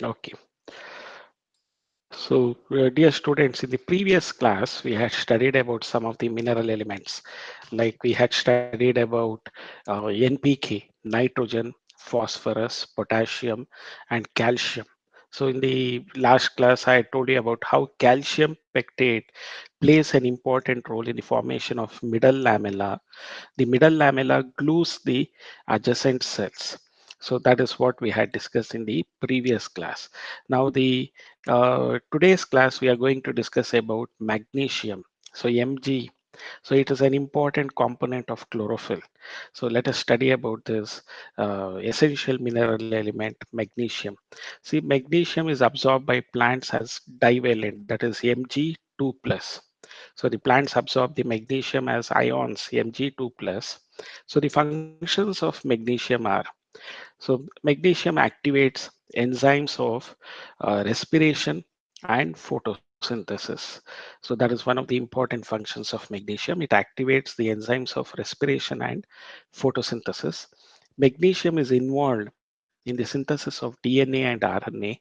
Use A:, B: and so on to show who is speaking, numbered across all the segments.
A: Okay. So, dear students, in the previous class, we had studied about some of the mineral elements, like we had studied about NPK, nitrogen, phosphorus, potassium, and calcium. So, in the last class, I told you about how calcium pectate plays an important role in the formation of middle lamella. The middle lamella glues the adjacent cells. So that is what we had discussed in the previous class. Now the today's class we are going to discuss about magnesium. So Mg. So it is an important component of chlorophyll. So let us study about this essential mineral element, magnesium. See, magnesium is absorbed by plants as divalent, that is Mg2 plus. So the plants absorb the magnesium as ions, Mg2 plus. So the functions of magnesium are, so magnesium activates enzymes of respiration and photosynthesis. So that is one of the important functions of magnesium. It activates the enzymes of respiration and photosynthesis. Magnesium is involved in the synthesis of DNA and RNA,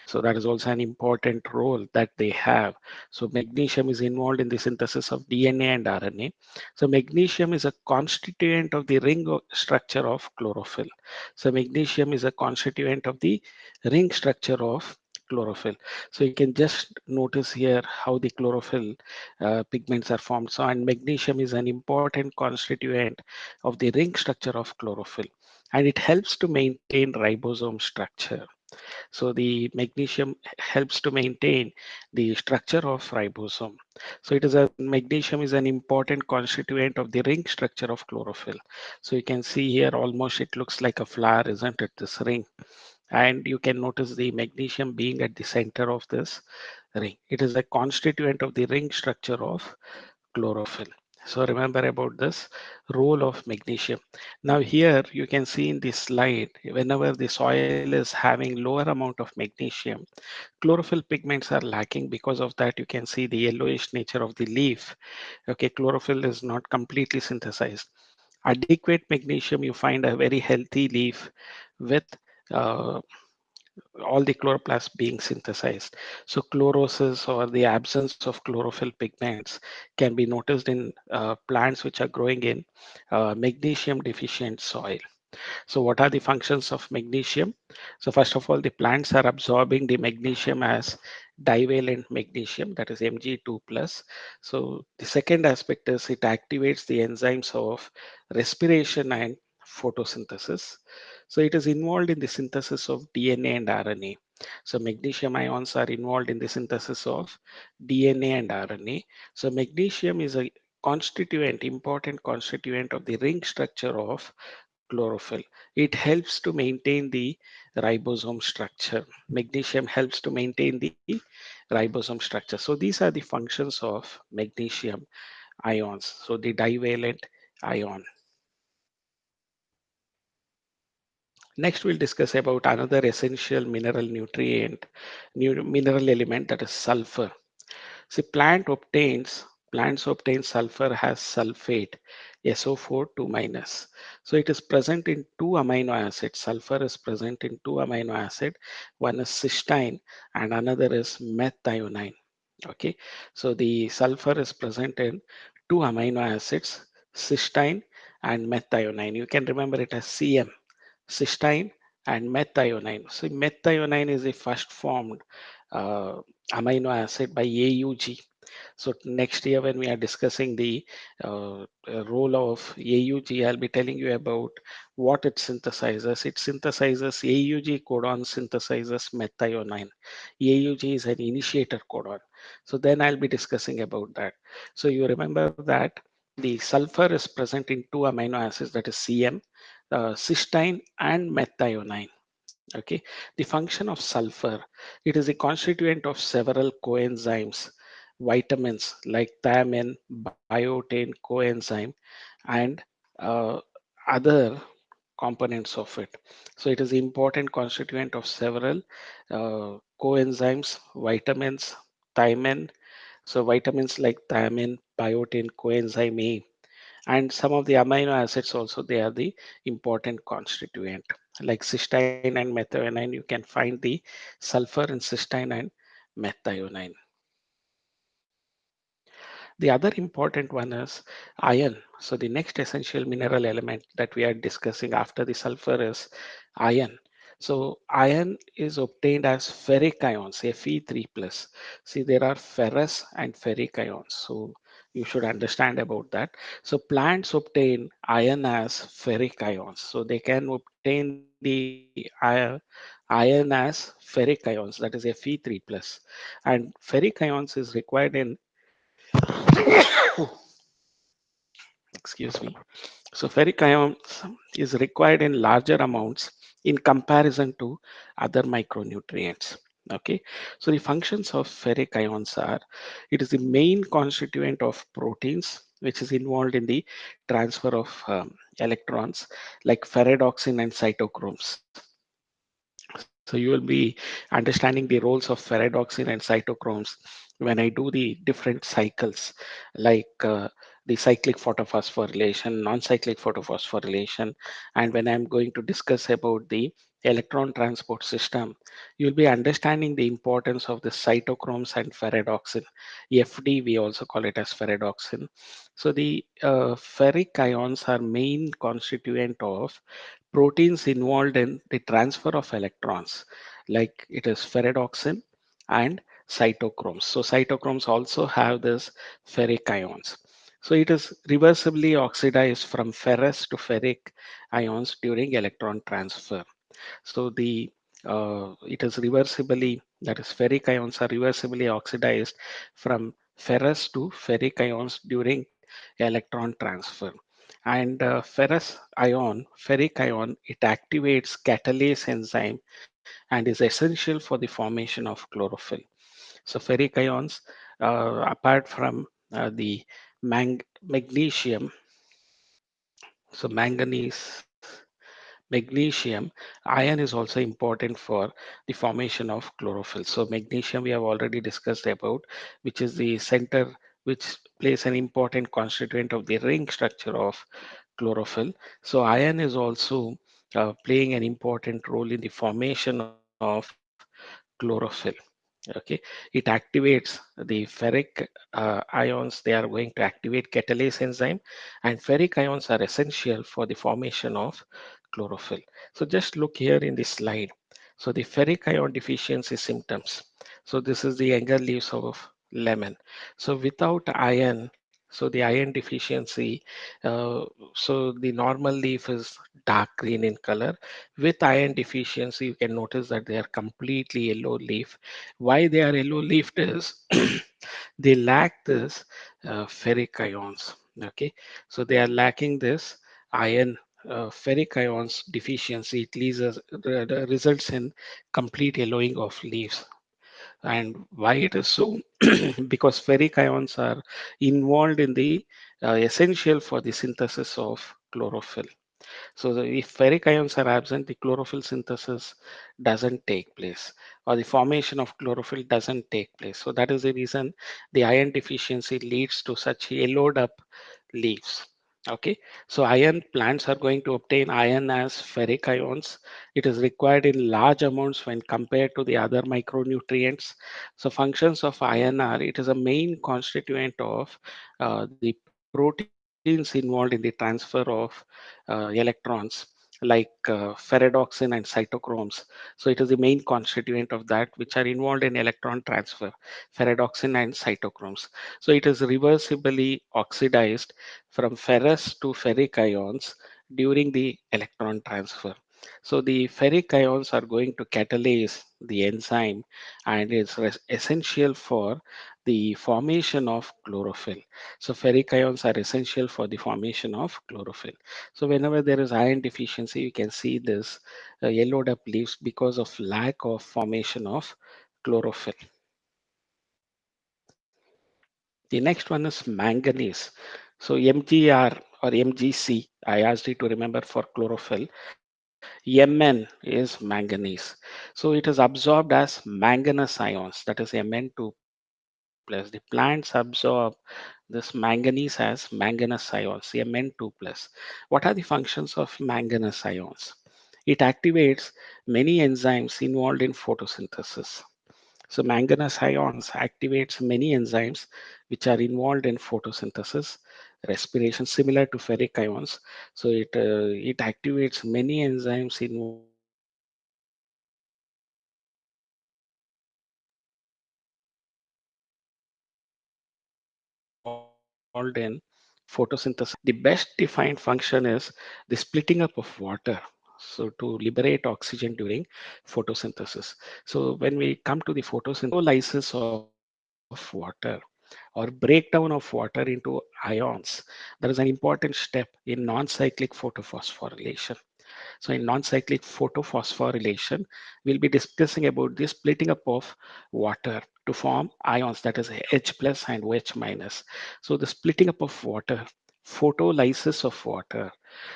A: so that is also an important role that they have. So magnesium is involved in the synthesis of DNA and RNA. So magnesium is a constituent of the structure of chlorophyll. So magnesium is a constituent of the ring structure of chlorophyll. So you can just notice here how the chlorophyll pigments are formed. So and magnesium is an important constituent of the ring structure of chlorophyll, and it helps to maintain ribosome structure. So the magnesium helps to maintain the structure of ribosome. So it is a magnesium is an important constituent of the ring structure of chlorophyll. So you can see here almost it looks like a flower, isn't it? This ring. And you can notice the magnesium being at the center of this ring. It is a constituent of the ring structure of chlorophyll. So remember about this role of magnesium. Now here you can see in this slide, whenever the soil is having lower amount of magnesium, chlorophyll pigments are lacking. Because of that, you can see the yellowish nature of the leaf. Okay, chlorophyll is not completely synthesized. Adequate magnesium, you find a very healthy leaf with uh, all the chloroplasts being synthesized. So chlorosis or the absence of chlorophyll pigments can be noticed in plants which are growing in magnesium deficient soil. So what are the functions of magnesium? So first of all, the plants are absorbing the magnesium as divalent magnesium, that is Mg2 plus. So the second aspect is it activates the enzymes of respiration and photosynthesis. So it is involved in the synthesis of DNA and RNA. So magnesium ions are involved in the synthesis of DNA and RNA. So magnesium is a important constituent of the ring structure of chlorophyll. It helps to maintain the ribosome structure. Magnesium helps to maintain the ribosome structure. So these are the functions of magnesium ions. So the divalent ion. Next, we'll discuss about another essential mineral nutrient, mineral element, that is sulfur. See, plants obtain sulfur as sulfate, SO4 2 minus. So it is present in two amino acids. Sulfur is present in two amino acid. One is cysteine and another is methionine. Okay, so the sulfur is present in two amino acids, cysteine and methionine. You can remember it as CM, cysteine and methionine. So methionine is the first formed uh, amino acid by AUG. So next year when we are discussing the role of AUG, I'll be telling you about what it synthesizes. It synthesizes AUG codon synthesizes methionine. AUG is an initiator codon. So then I'll be discussing about that. So you remember that the sulfur is present in two amino acids, that is CM, cysteine and methionine. Okay, the function of sulfur, it is a constituent of several coenzymes, vitamins like thiamine, biotin coenzyme, and uh, other components of it. So it is important constituent of several coenzymes, vitamins, thiamine. So vitamins like thiamine, biotin, coenzyme A, and some of the amino acids also, they are the important constituent. like cysteine and methionine, you can find the sulfur in cysteine and methionine. The other important one is iron. So the next essential mineral element that we are discussing after the sulfur is iron. So iron is obtained as ferric ions, Fe3 plus. See, there are ferrous and ferric ions. So you should understand about that. So plants obtain iron as ferric ions. So they can obtain the iron as ferric ions, that is Fe3 plus. And ferric ions is required in excuse me. So ferric ions is required in larger amounts in comparison to other micronutrients. Okay, so the functions of ferric ions are it is the main constituent of proteins which is involved in the transfer of electrons like ferredoxin and cytochromes. So you will be understanding the roles of ferredoxin and cytochromes when I do the different cycles like the cyclic photophosphorylation, non-cyclic photophosphorylation, and when I'm going to discuss about the electron transport system, you'll be understanding the importance of the cytochromes and ferredoxin. FD, we also call it as ferredoxin. So the ferric ions are main constituent of proteins involved in the transfer of electrons, like it is ferredoxin and cytochromes. So cytochromes also have this ferric ions. So it is reversibly oxidized from ferrous to ferric ions during electron transfer. So the it is reversibly, that is ferric ions are reversibly oxidized from ferrous to ferric ions during electron transfer. And ferric ion, it activates catalase enzyme and is essential for the formation of chlorophyll. So ferric ions, apart from the magnesium, so magnesium, iron is also important for the formation of chlorophyll. So magnesium we have already discussed about, which is the center, which plays an important constituent of the ring structure of chlorophyll. So iron is also playing an important role in the formation of chlorophyll. Okay, it activates the ferric ions. They are going to activate catalase enzyme, and ferric ions are essential for the formation of chlorophyll. So just look here in this slide. So the ferric ion deficiency symptoms. So this is the younger leaves of lemon. So without iron, so the iron deficiency, uh, so the normal leaf is dark green in color. With iron deficiency, you can notice that they are completely yellow leaf. Why they are yellow leafed is they lack this ferric ions. Okay, so they are lacking this iron. Ferric ions deficiency, it leads us, results in complete yellowing of leaves. And why it is so? Because ferric ions are involved in the essential for the synthesis of chlorophyll. So if ferric ions are absent, the chlorophyll synthesis doesn't take place, or the formation of chlorophyll doesn't take place. So that is the reason the iron deficiency leads to such yellowed up leaves. Okay, so iron plants are going to obtain iron as ferric ions. It is required in large amounts when compared to the other micronutrients. So functions of iron are it is a main constituent of the proteins involved in the transfer of electrons like ferredoxin and cytochromes. So it is the main constituent of that which are involved in electron transfer, ferredoxin and cytochromes. So it is reversibly oxidized from ferrous to ferric ions during the electron transfer. So the ferric ions are going to catalyze the enzyme and is essential for the formation of chlorophyll. So ferric ions are essential for the formation of chlorophyll. So whenever there is iron deficiency, you can see this yellowed up leaves because of lack of formation of chlorophyll. The next one is manganese. So MgR or MgC, I asked you to remember for chlorophyll. Mn is manganese. So it is absorbed as manganese ions, that is Mn2 plus. The plants absorb this manganese as manganese ions, Mn2 plus. What are the functions of manganese ions? It activates many enzymes involved in photosynthesis. So manganese ions activates many enzymes which are involved in photosynthesis, respiration, similar to ferric ions. So it activates many enzymes involved in photosynthesis. The best defined function is the splitting up of water. So to liberate oxygen during photosynthesis. So when we come to the photosynthesis, of water or breakdown of water into ions, there is an important step in non-cyclic photophosphorylation. So in non-cyclic photophosphorylation, we'll be discussing about the splitting up of water to form ions, that is H plus and OH minus. So the splitting up of water, photolysis of water,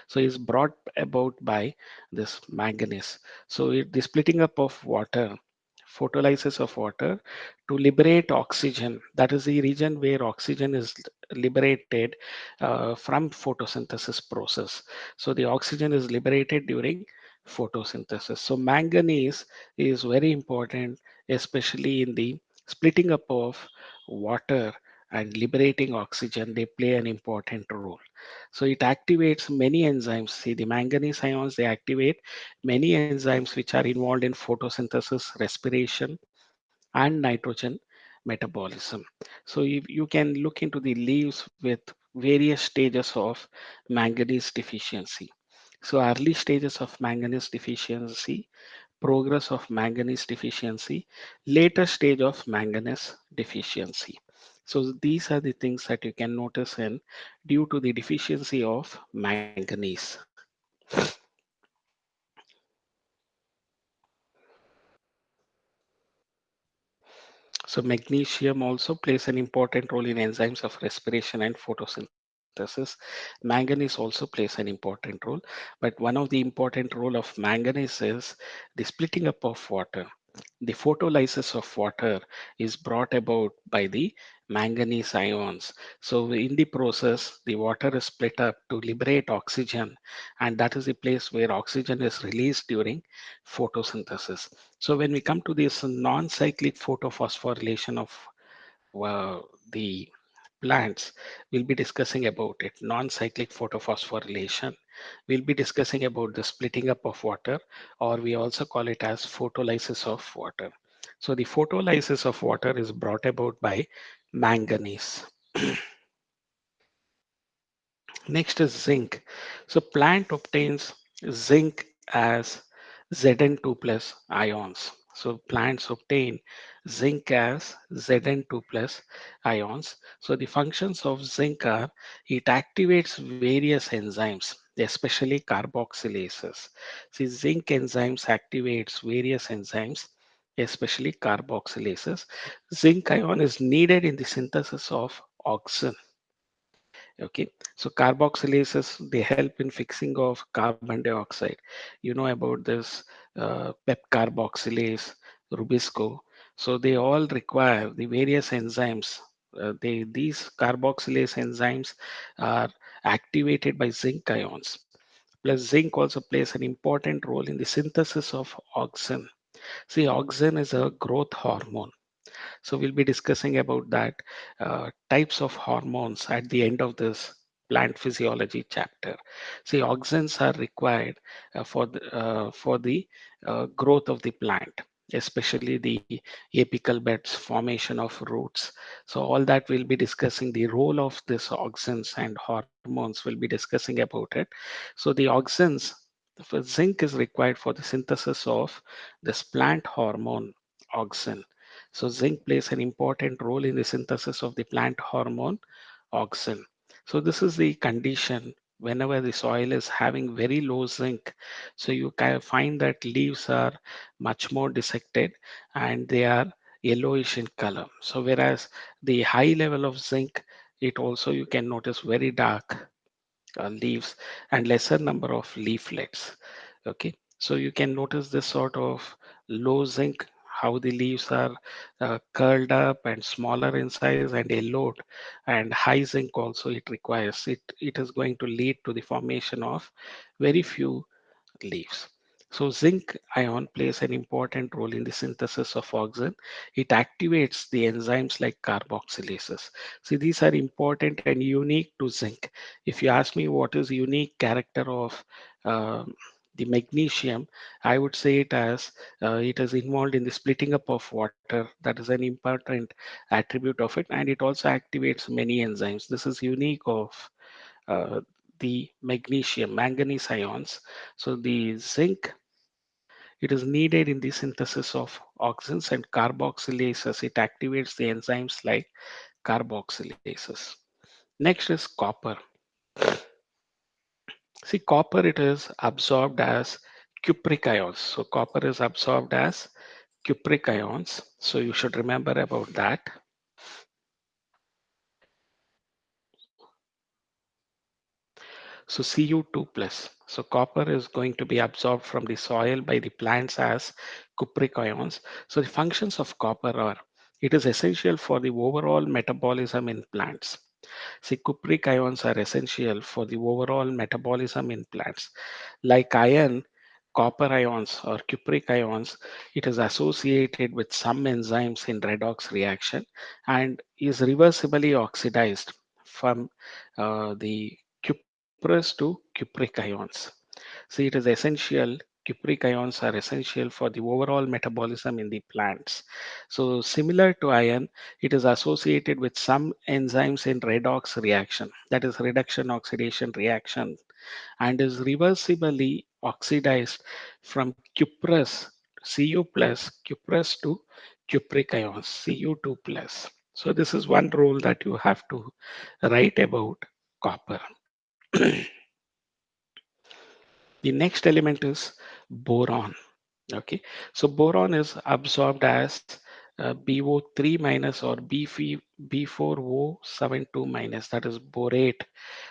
A: so is brought about by this manganese. So the splitting up of water, photolysis of water to liberate oxygen. That is the region where oxygen is liberated from photosynthesis process. So the oxygen is liberated during photosynthesis. So manganese is very important, especially in the splitting up of water and liberating oxygen. They play an important role. So it activates many enzymes. See, the manganese ions, they activate many enzymes which are involved in photosynthesis, respiration, and nitrogen metabolism. So you can look into the leaves with various stages of manganese deficiency. So early stages of manganese deficiency, progress of manganese deficiency, later stage of manganese deficiency. So these are the things that you can notice in due to the deficiency of manganese. So magnesium also plays an important role in enzymes of respiration and photosynthesis. Manganese also plays an important role, but one of the important role of manganese is the splitting up of water. The photolysis of water is brought about by the manganese ions. So in the process, the water is split up to liberate oxygen, and that is the place where oxygen is released during photosynthesis. So when we come to this non-cyclic photophosphorylation of the plants, we'll be discussing about it. Non-cyclic photophosphorylation. We'll be discussing about the splitting up of water, or we also call it as photolysis of water. So the photolysis of water is brought about by manganese. Next is zinc. So plant obtains zinc as Zn2 plus ions. So plants obtain zinc as Zn2 plus ions. So the functions of zinc are it activates various enzymes, especially carboxylases. See, zinc enzymes activates various enzymes, especially carboxylases. Zinc ion is needed in the synthesis of oxygen. Okay, so carboxylases, they help in fixing of carbon dioxide. You know about this pep carboxylase, rubisco. So they all require the various enzymes. These carboxylase enzymes are activated by zinc ions. Plus zinc also plays an important role in the synthesis of auxin. See, auxin is a growth hormone. So we'll be discussing about that types of hormones at the end of this plant physiology chapter. See, auxins are required for the growth of the plant, especially the apical beds, formation of roots. So all that we'll be discussing the role of this auxins and hormones. We'll be discussing about it. So the auxins, for zinc is required for the synthesis of this plant hormone auxin. So zinc plays an important role in the synthesis of the plant hormone auxin. So this is the condition whenever the soil is having very low zinc. So you can find that leaves are much more dissected and they are yellowish in color. So whereas the high level of zinc, it also you can notice very dark leaves and lesser number of leaflets. Okay, so you can notice this sort of low zinc, how the leaves are curled up and smaller in size and yellowed, and high zinc also it requires it is going to lead to the formation of very few leaves. So zinc ion plays an important role in the synthesis of oxygen. It activates the enzymes like carboxylases. See, these are important and unique to zinc. If you ask me what is unique character of the magnesium, I would say it is involved in the splitting up of water. That is an important attribute of it, and it also activates many enzymes. This is unique of uh, the magnesium, manganese ions. So the zinc, it is needed in the synthesis of oxygens and carboxylases. It activates the enzymes like carboxylases. Next is copper. See, copper, it is absorbed as cupric ions. So copper is absorbed as cupric ions. So you should remember about that. So Cu2 plus. So copper is going to be absorbed from the soil by the plants as cupric ions. So the functions of copper are, it is essential for the overall metabolism in plants. See, cupric ions are essential for the overall metabolism in plants. Like iron, copper ions or cupric ions, it is associated with some enzymes in redox reaction and is reversibly oxidized from the cuprous to cupric ions. See, it is essential. Cupric ions are essential for the overall metabolism in the plants. So, similar to iron, it is associated with some enzymes in redox reaction, that is reduction oxidation reaction, and is reversibly oxidized from cuprous Cu plus cuprous to cupric ions Cu2 plus. So this is one rule that you have to write about copper. The next element is boron. Okay, so boron is absorbed as BO3 minus or B4O72 minus, that is borate.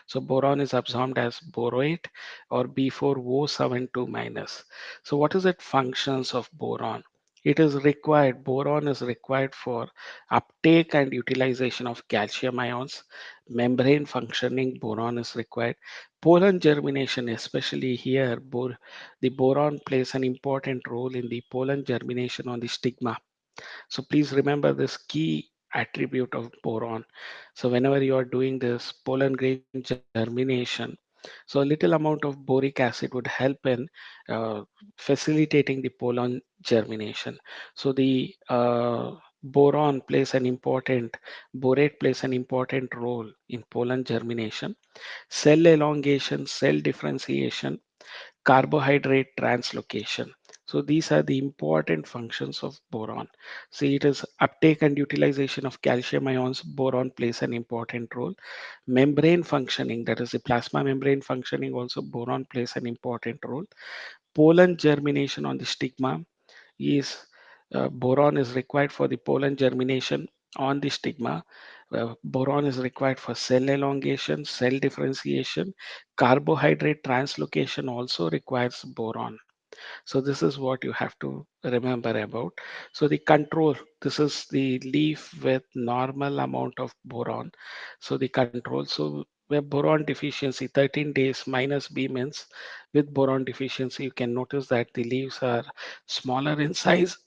A: So boron is absorbed as borate or B4O72 minus. So what is it functions of boron? It is required, boron is required for uptake and utilization of calcium ions, membrane functioning, boron is required. Pollen germination, especially here, the boron plays an important role in the pollen germination on the stigma. So please remember this key attribute of boron. So whenever you are doing this pollen grain germination, so a little amount of boric acid would help in uh, facilitating the pollen germination. So the borate plays an important role in pollen germination, cell elongation, cell differentiation, carbohydrate translocation. So these are the important functions of boron. See, it is uptake and utilization of calcium ions. Boron plays an important role. Membrane functioning, that is the plasma membrane functioning, also boron plays an important role. Pollen germination on the stigma is boron is required for the pollen germination on the stigma. Boron is required for cell elongation, cell differentiation. Carbohydrate translocation also requires boron. So this is what you have to remember about. So the control, this is the leaf with normal amount of boron. So the control, so where boron deficiency, 13 days minus B means with boron deficiency, you can notice that the leaves are smaller in size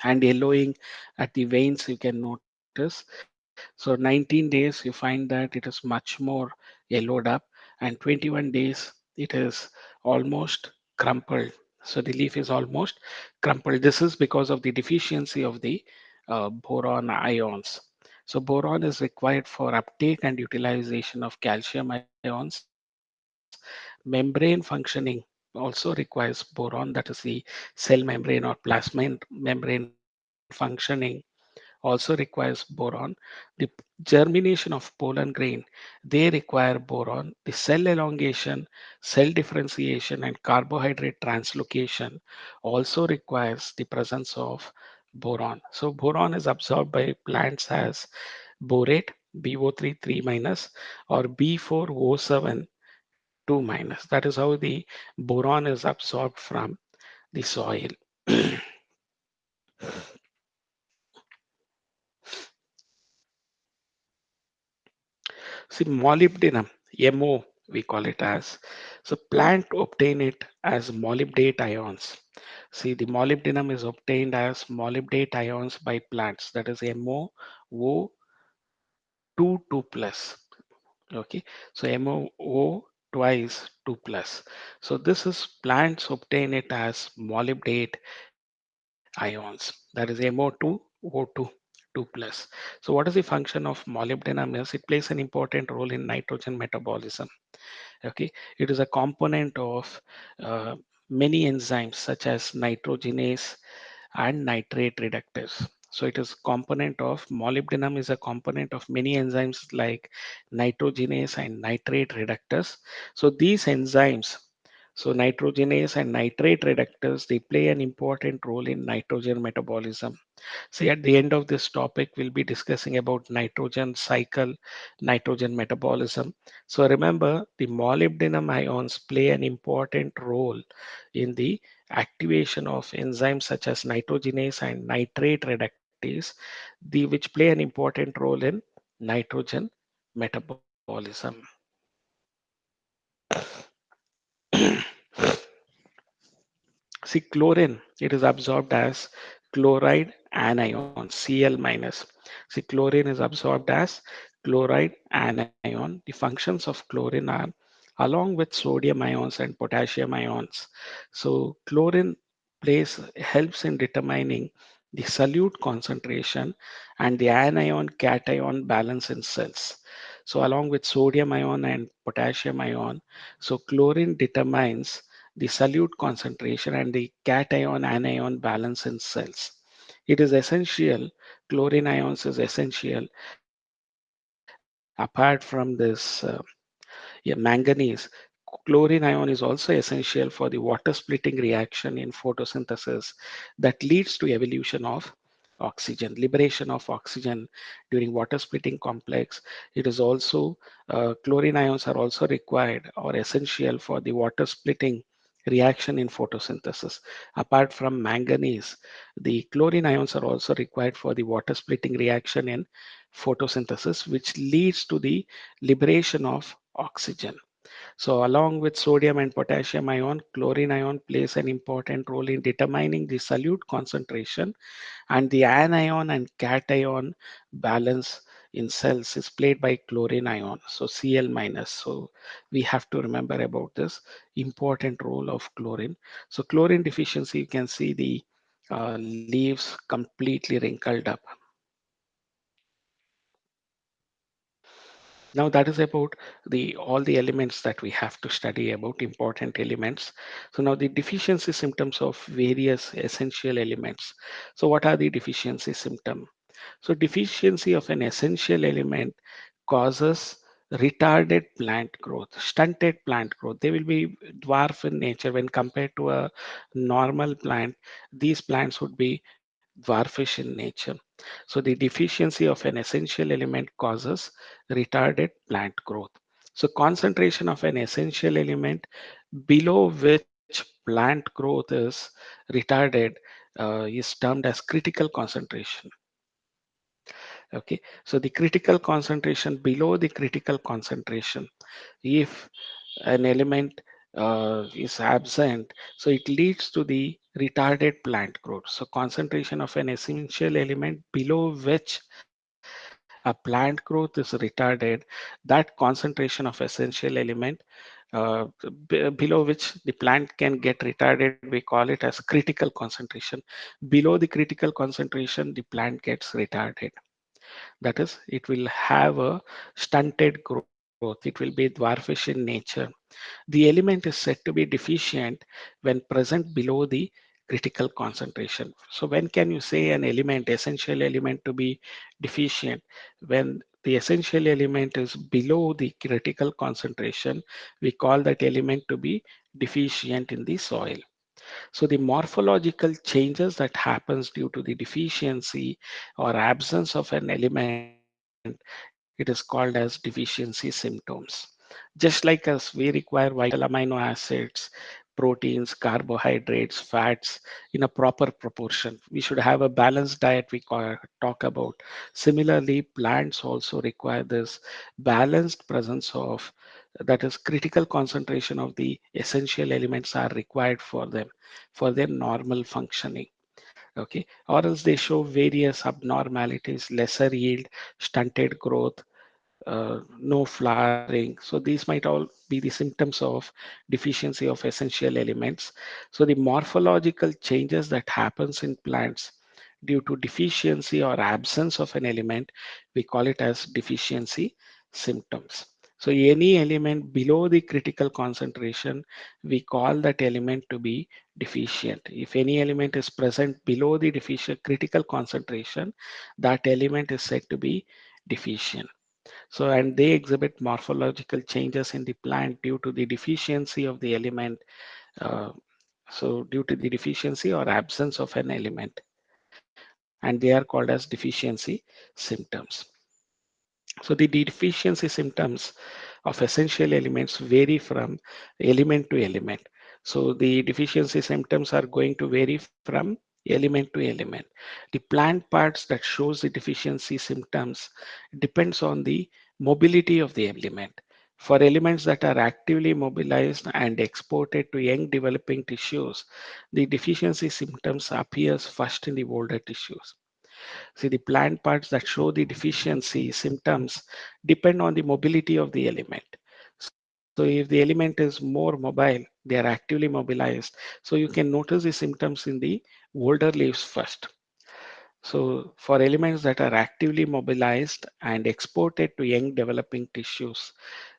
A: and yellowing at the veins, you can notice. So 19 days, you find that it is much more yellowed up, and 21 days, it is almost crumpled. So the leaf is almost crumpled. This is because of the deficiency of the boron ions. So boron is required for uptake and utilization of calcium ions. Membrane functioning also requires boron, that is the cell membrane or plasma membrane functioning also requires boron. The germination of pollen grain, they require boron. The cell elongation, cell differentiation, and carbohydrate translocation also requires the presence of boron. So boron is absorbed by plants as borate, BO3 3 minus, or B4O7 2 minus. That is how the boron is absorbed from the soil. See, molybdenum, MO. we call it as. So plant obtain it as molybdate ions. See, the molybdenum is obtained as molybdate ions by plants, that is MoO2 2 plus. Okay, so MoO twice 2 plus. So this is plants obtain it as molybdate ions, that is MO2O2 plus. So what is the function of molybdenum is it plays an important role in nitrogen metabolism. Okay, it is a component of uh, many enzymes such as nitrogenase and nitrate reductase. So it is component of molybdenum is a component of many enzymes like nitrogenase and nitrate reductase. So these enzymes, so nitrogenase and nitrate reductase, they play an important role in nitrogen metabolism. See, at the end of this topic, we'll be discussing about nitrogen cycle, nitrogen metabolism. So remember, the molybdenum ions play an important role in the activation of enzymes such as nitrogenase and nitrate reductase, which play an important role in nitrogen metabolism. See, chlorine, it is absorbed as chloride anion, Cl minus. See, chlorine is absorbed as chloride anion. The functions of chlorine are along with sodium ions and potassium ions. So, chlorine helps in determining the solute concentration and the anion cation balance in cells. So, along with sodium ion and potassium ion, so chlorine determines the solute concentration and the cation anion balance in cells. It is essential, chlorine ions is essential apart from this manganese. Chlorine ion is also essential for the water splitting reaction in photosynthesis that leads to evolution of oxygen, liberation of oxygen during water splitting complex. It is also chlorine ions are also required or essential for the water splitting reaction in photosynthesis. Apart from manganese, the chlorine ions are also required for the water splitting reaction in photosynthesis, which leads to the liberation of oxygen. So along with sodium and potassium ion, chlorine ion plays an important role in determining the solute concentration, and the anion and cation balance in cells is played by chlorine ion, so Cl minus. So we have to remember about this important role of chlorine. So chlorine deficiency, you can see the leaves completely wrinkled up. Now that is about the all the elements that we have to study about important elements. So now the deficiency symptoms of various essential elements. So what are the deficiency symptom? So deficiency of an essential element causes retarded plant growth, stunted plant growth. They will be dwarf in nature when compared to a normal plant. These plants would be dwarfish in nature. So the deficiency of an essential element causes retarded plant growth. So concentration of an essential element below which plant growth is retarded is termed as critical concentration. Okay, so the critical concentration below the critical concentration, if an element is absent, so it leads to the retarded plant growth. So concentration of an essential element below which a plant growth is retarded, that concentration of essential element uh, below which the plant can get retarded, we call it as critical concentration. Below the critical concentration, the plant gets retarded. That is, it will have a stunted growth. It will be dwarfish in nature. The element is said to be deficient when present below the critical concentration. So when can you say an element, essential element, to be deficient? When the essential element is below the critical concentration, we call that element to be deficient in the soil. So the morphological changes that happens due to the deficiency or absence of an element, it is called as deficiency symptoms. Just like us, we require vital amino acids, proteins, carbohydrates, fats in a proper proportion. We should have a balanced diet talk about. Similarly, plants also require this balanced presence of that is critical concentration of the essential elements are required for them for their normal functioning. Okay, or else they show various abnormalities, lesser yield, stunted growth, no flowering. So these might all be the symptoms of deficiency of essential elements. So the morphological changes that happens in plants due to deficiency or absence of an element, we call it as deficiency symptoms. So any element below the critical concentration, we call that element to be deficient. If any element is present below the deficient critical concentration, that element is said to be deficient. So, and they exhibit morphological changes in the plant due to the deficiency of the element. Uh, so, due to the deficiency or absence of an element, and they are called as deficiency symptoms. So, the deficiency symptoms of essential elements vary from element to element. So, the deficiency symptoms are going to vary from element to element. The plant parts that shows the deficiency symptoms depends on the mobility of the element. For elements that are actively mobilized and exported to young developing tissues, the deficiency symptoms appears first in the older tissues. See, the plant parts that show the deficiency symptoms depend on the mobility of the element. So if the element is more mobile, they are actively mobilized. So you can notice the symptoms in the older leaves first. So for elements that are actively mobilized and exported to young developing tissues,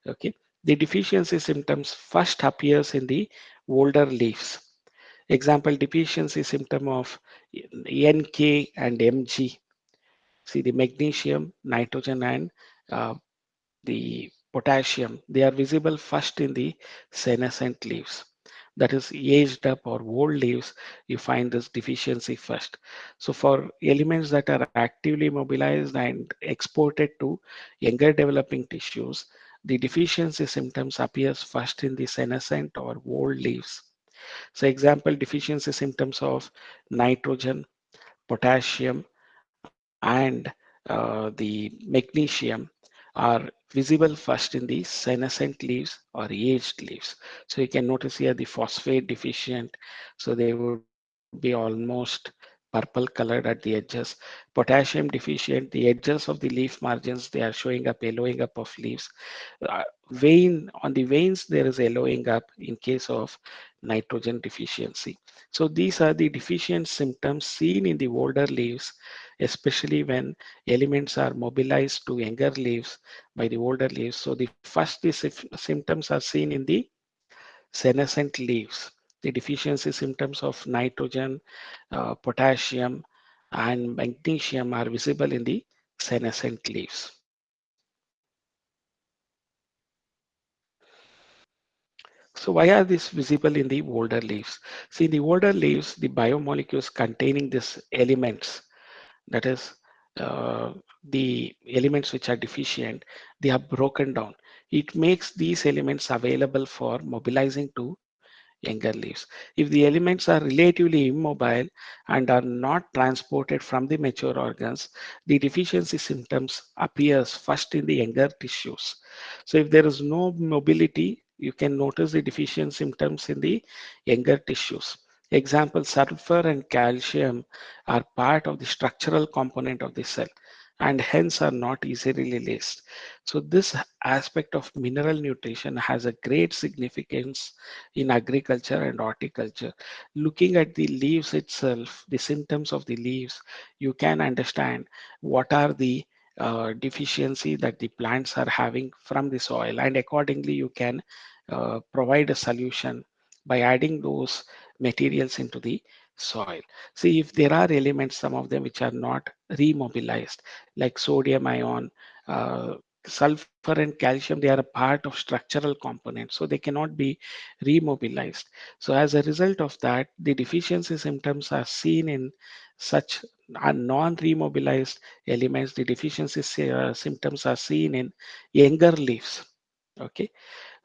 A: okay, the deficiency symptoms first appears in the older leaves. Example, deficiency symptom of NK and Mg. See the magnesium, nitrogen, and uh, the potassium, they are visible first in the senescent leaves. That is aged up or old leaves, you find this deficiency first. So for elements that are actively mobilized and exported to younger developing tissues, the deficiency symptoms appears first in the senescent or old leaves. So example, deficiency symptoms of nitrogen, potassium, and the magnesium are visible first in the senescent leaves or aged leaves. So you can notice here the phosphate deficient. So they would be almost purple colored at the edges. Potassium deficient, the edges of the leaf margins, they are showing up, yellowing up of leaves. On the veins, there is yellowing up in case of nitrogen deficiency. So these are the deficient symptoms seen in the older leaves, especially when elements are mobilized to younger leaves by the older leaves. So the first the symptoms are seen in the senescent leaves. The deficiency symptoms of nitrogen, potassium, and magnesium are visible in the senescent leaves. So why are these visible in the older leaves? See, in the older leaves, the biomolecules containing these elements, that is the elements which are deficient, they are broken down. It makes these elements available for mobilizing to younger leaves. If the elements are relatively immobile and are not transported from the mature organs, the deficiency symptoms appears first in the younger tissues. So if there is no mobility, you can notice the deficient symptoms in the younger tissues. Example, sulfur and calcium are part of the structural component of the cell and hence are not easily released. So this aspect of mineral nutrition has a great significance in agriculture and horticulture. Looking at the leaves itself, the symptoms of the leaves, you can understand what are the deficiency that the plants are having from the soil, and accordingly you can provide a solution by adding those materials into the soil. See, if there are elements, some of them which are not remobilized, like sodium ion, uh, sulfur and calcium, they are a part of structural components, so they cannot be remobilized. So as a result of that, the deficiency symptoms are seen in such non-remobilized elements. The deficiency symptoms are seen in younger leaves. Okay,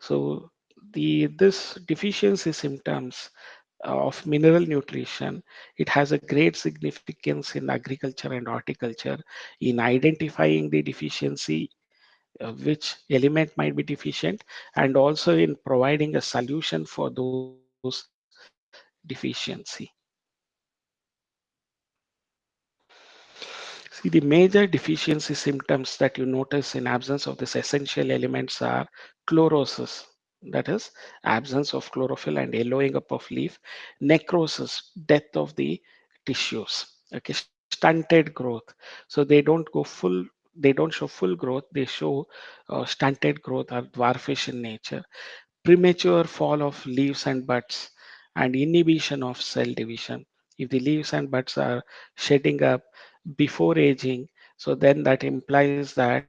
A: so the this deficiency symptoms of mineral nutrition, it has a great significance in agriculture and horticulture in identifying the deficiency which element might be deficient, and also in providing a solution for those deficiency. See, the major deficiency symptoms that you notice in absence of these essential elements are chlorosis, that is, absence of chlorophyll and yellowing up of leaf, necrosis, death of the tissues, okay, stunted growth. So they don't go full, they don't show full growth, they show stunted growth or dwarfish in nature, premature fall of leaves and buds, and inhibition of cell division. If the leaves and buds are shedding up before aging, so then that implies that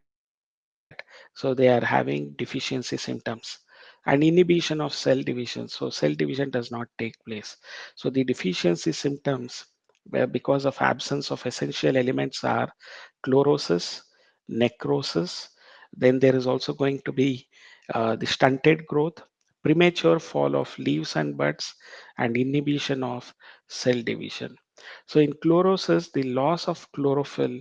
A: so they are having deficiency symptoms, and inhibition of cell division. So cell division does not take place. So the deficiency symptoms because of absence of essential elements are chlorosis, necrosis. Then there is also going to be the stunted growth, premature fall of leaves and buds, and inhibition of cell division. So in chlorosis, the loss of chlorophyll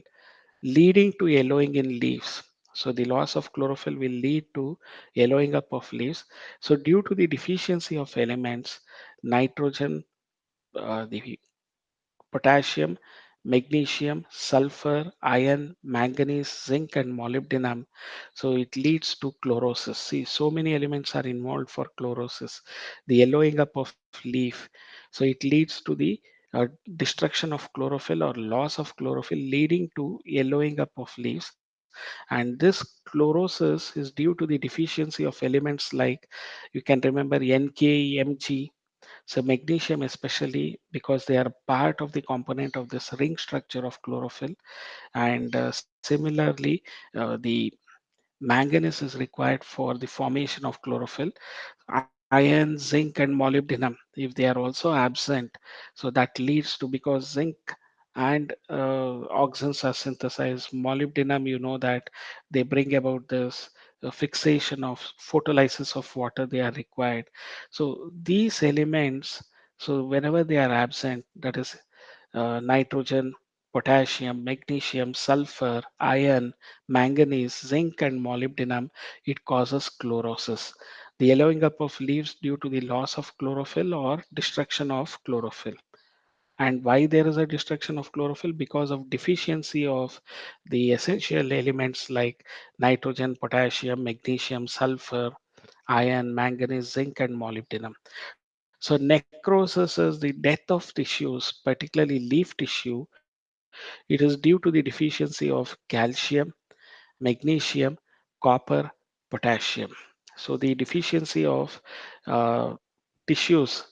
A: leading to yellowing in leaves. So the loss of chlorophyll will lead to yellowing up of leaves. So due to the deficiency of elements, nitrogen, the potassium, magnesium, sulfur, iron, manganese, zinc, and molybdenum. So it leads to chlorosis. See, so many elements are involved for chlorosis. The yellowing up of leaf. So it leads to the destruction of chlorophyll or loss of chlorophyll, leading to yellowing up of leaves. And this chlorosis is due to the deficiency of elements like, you can remember, NK, Mg, so magnesium especially, because they are part of the component of this ring structure of chlorophyll. And similarly, the manganese is required for the formation of chlorophyll. Iron, zinc, and molybdenum, if they are also absent, so that leads to, because zinc and oxens are synthesized, molybdenum, you know that they bring about this fixation of photolysis of water, they are required. So these elements, so whenever they are absent, that is nitrogen, potassium, magnesium, sulfur, iron, manganese, zinc, and molybdenum, it causes chlorosis. The yellowing up of leaves due to the loss of chlorophyll or destruction of chlorophyll. And why there is a destruction of chlorophyll? Because of deficiency of the essential elements like nitrogen, potassium, magnesium, sulfur, iron, manganese, zinc, and molybdenum. So necrosis is the death of tissues, particularly leaf tissue. It is due to the deficiency of calcium, magnesium, copper, potassium. So the deficiency of uh, tissues,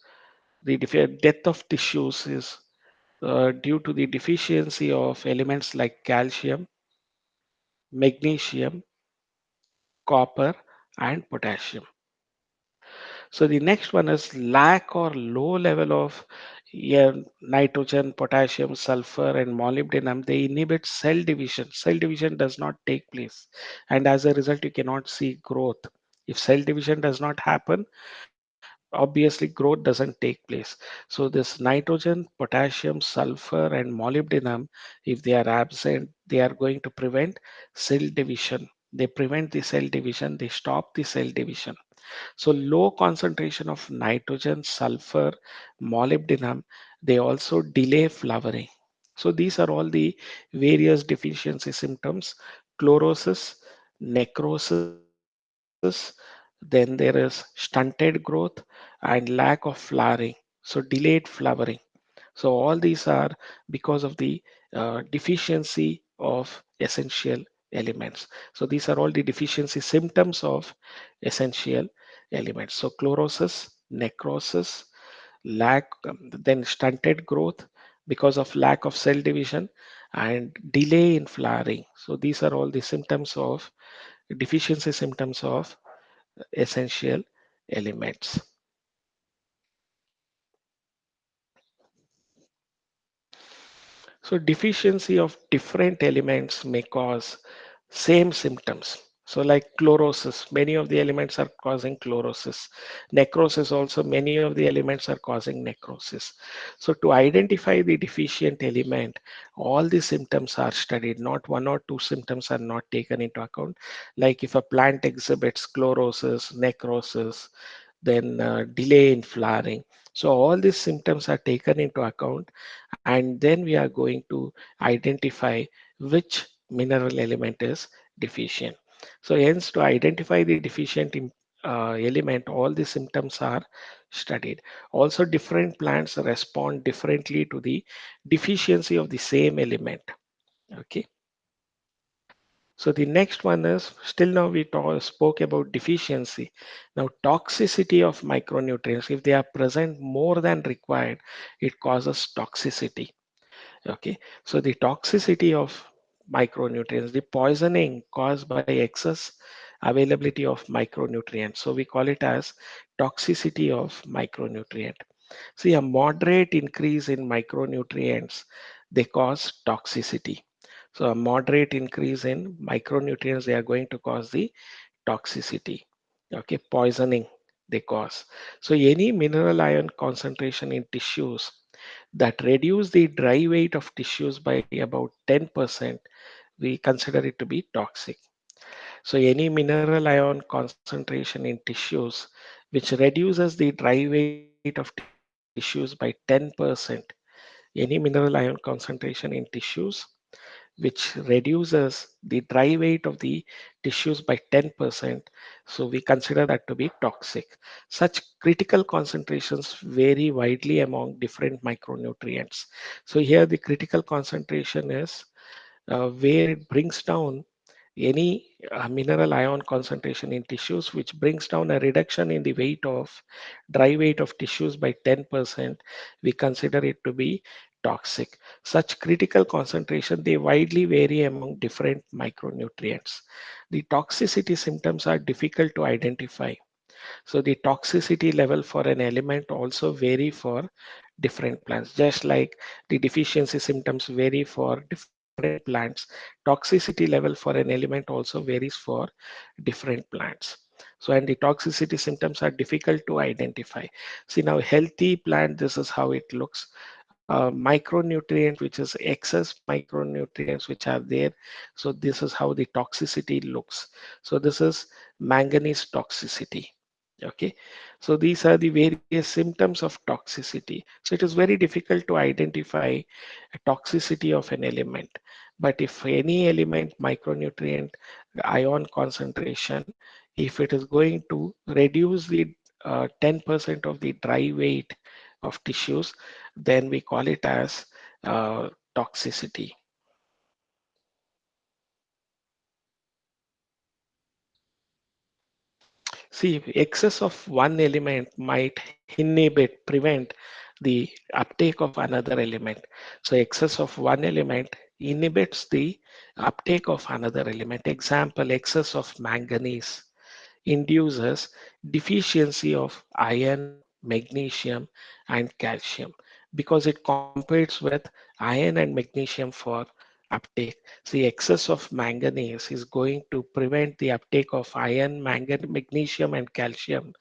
A: the death of tissues is due to the deficiency of elements like calcium, magnesium, copper, and potassium. So the next one is lack or low level of, yeah, nitrogen, potassium, sulfur, and molybdenum. They inhibit cell division. Cell division does not take place, and as a result, you cannot see growth. If cell division does not happen, obviously growth doesn't take place. So this nitrogen, potassium, sulfur, and molybdenum, if they are absent, they are going to prevent cell division. They prevent the cell division. They stop the cell division. So low concentration of nitrogen, sulfur, molybdenum, they also delay flowering. So these are all the various deficiency symptoms: chlorosis, necrosis, then there is stunted growth and lack of flowering. So delayed flowering. So all these are because of the deficiency of essential elements. So these are all the deficiency symptoms of essential elements. So chlorosis, necrosis, lack, then stunted growth because of lack of cell division, and delay in flowering. So these are all the symptoms of deficiency symptoms of essential elements. So deficiency of different elements may cause same symptoms. So like chlorosis, many of the elements are causing chlorosis. Necrosis also, many of the elements are causing necrosis. So to identify the deficient element, all the symptoms are studied. Not one or two symptoms are not taken into account. Like if a plant exhibits chlorosis, necrosis, then delay in flowering. So all these symptoms are taken into account, and then we are going to identify which mineral element is deficient. So hence to identify the deficient element, all the symptoms are studied. Also different plants respond differently to the deficiency of the same element. Okay. So the next one is still now we spoke about deficiency. Now toxicity of micronutrients, if they are present more than required, it causes toxicity. Okay, so the toxicity of micronutrients, the poisoning caused by excess availability of micronutrients. So we call it as toxicity of micronutrient. See, a moderate increase in micronutrients, they cause toxicity. So a moderate increase in micronutrients, they are going to cause the toxicity. Okay, poisoning they cause. So any mineral ion concentration in tissues that reduce the dry weight of tissues by about 10%, we consider it to be toxic. So any mineral ion concentration in tissues which reduces the dry weight of tissues by 10%, any mineral ion concentration in tissues which reduces the dry weight of the tissues by 10%. So we consider that to be toxic. Such critical concentrations vary widely among different micronutrients. So here the critical concentration is where it brings down any mineral ion concentration in tissues which brings down a reduction in the weight of dry weight of tissues by 10%, we consider it to be toxic. Such critical concentration, they widely vary among different micronutrients. The toxicity symptoms are difficult to identify. So the toxicity level for an element also vary for different plants. Just like the deficiency symptoms vary for different plants, toxicity level for an element also varies for different plants. So and the toxicity symptoms are difficult to identify. See now healthy plant, this is how it looks. Micronutrients, which is excess micronutrients which are there. So this is how the toxicity looks. So this is manganese toxicity. Okay, so these are the various symptoms of toxicity. So it is very difficult to identify a toxicity of an element. But if any element micronutrient ion concentration, if it is going to reduce the 10% of the dry weight of tissues, then we call it as toxicity. See, excess of one element might prevent the uptake of another element. So excess of one element inhibits the uptake of another element. Example, excess of manganese induces deficiency of iron, magnesium, and calcium because it competes with iron and magnesium for uptake. See, excess of manganese is going to prevent the uptake of iron, magnesium, and calcium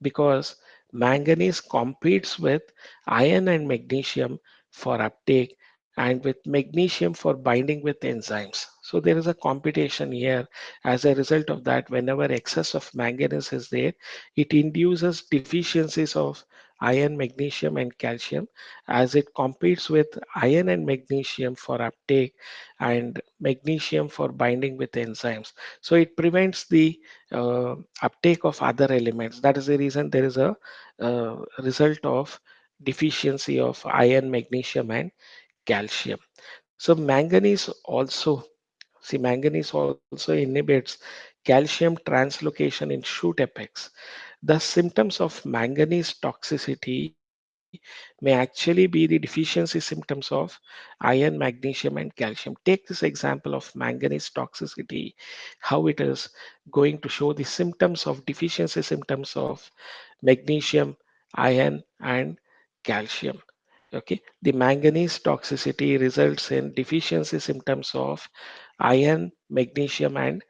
A: because manganese competes with iron and magnesium for uptake and with magnesium for binding with enzymes. So there is a competition here. As a result of that, whenever excess of manganese is there, it induces deficiencies of iron, magnesium, and calcium as it competes with iron and magnesium for uptake and magnesium for binding with enzymes. So it prevents the uptake of other elements. That is the reason there is a result of deficiency of iron, magnesium, and calcium. So manganese also inhibits calcium translocation in shoot apex. The symptoms of manganese toxicity may actually be the deficiency symptoms of iron, magnesium, and calcium. Take this example of manganese toxicity, how it is going to show the symptoms of deficiency symptoms of magnesium, iron, and calcium. Okay, the manganese toxicity results in deficiency symptoms of iron, magnesium, and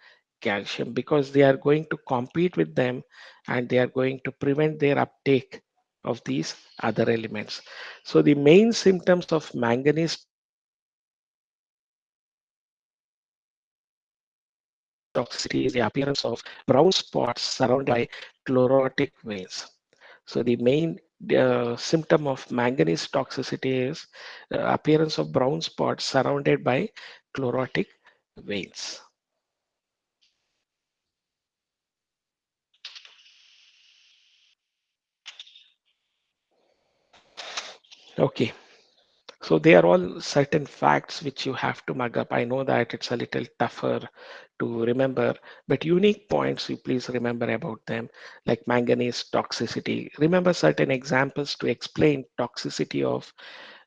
A: calcium, because they are going to compete with them and they are going to prevent their uptake of these other elements. So the main symptoms of manganese toxicity is the appearance of brown spots surrounded by chlorotic veins. So the main symptom of manganese toxicity is appearance of brown spots surrounded by chlorotic veins. Okay. So they are all certain facts which you have to mug up. I know that it's a little tougher to remember, but unique points you please remember about them, like manganese toxicity. Remember certain examples to explain toxicity of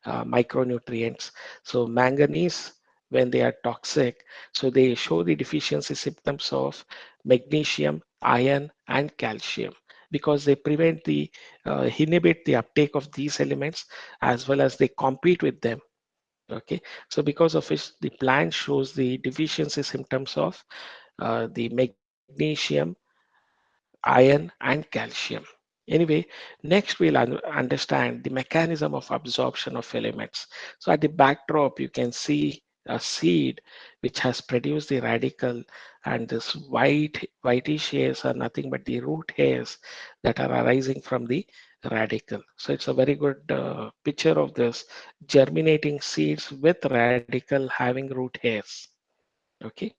A: micronutrients. So manganese, when they are toxic, so they show the deficiency symptoms of magnesium, iron, and calcium, because they prevent the inhibit the uptake of these elements, as well as they compete with them. Okay, so because of which the plant shows the deficiency symptoms of the magnesium, iron, and calcium. Anyway, next we'll understand the mechanism of absorption of elements. So at the backdrop, you can see a seed which has produced the radical, and this whitish hairs are nothing but the root hairs that are arising from the radical. So it's a very good picture of this germinating seeds with radical having root hairs. Okay.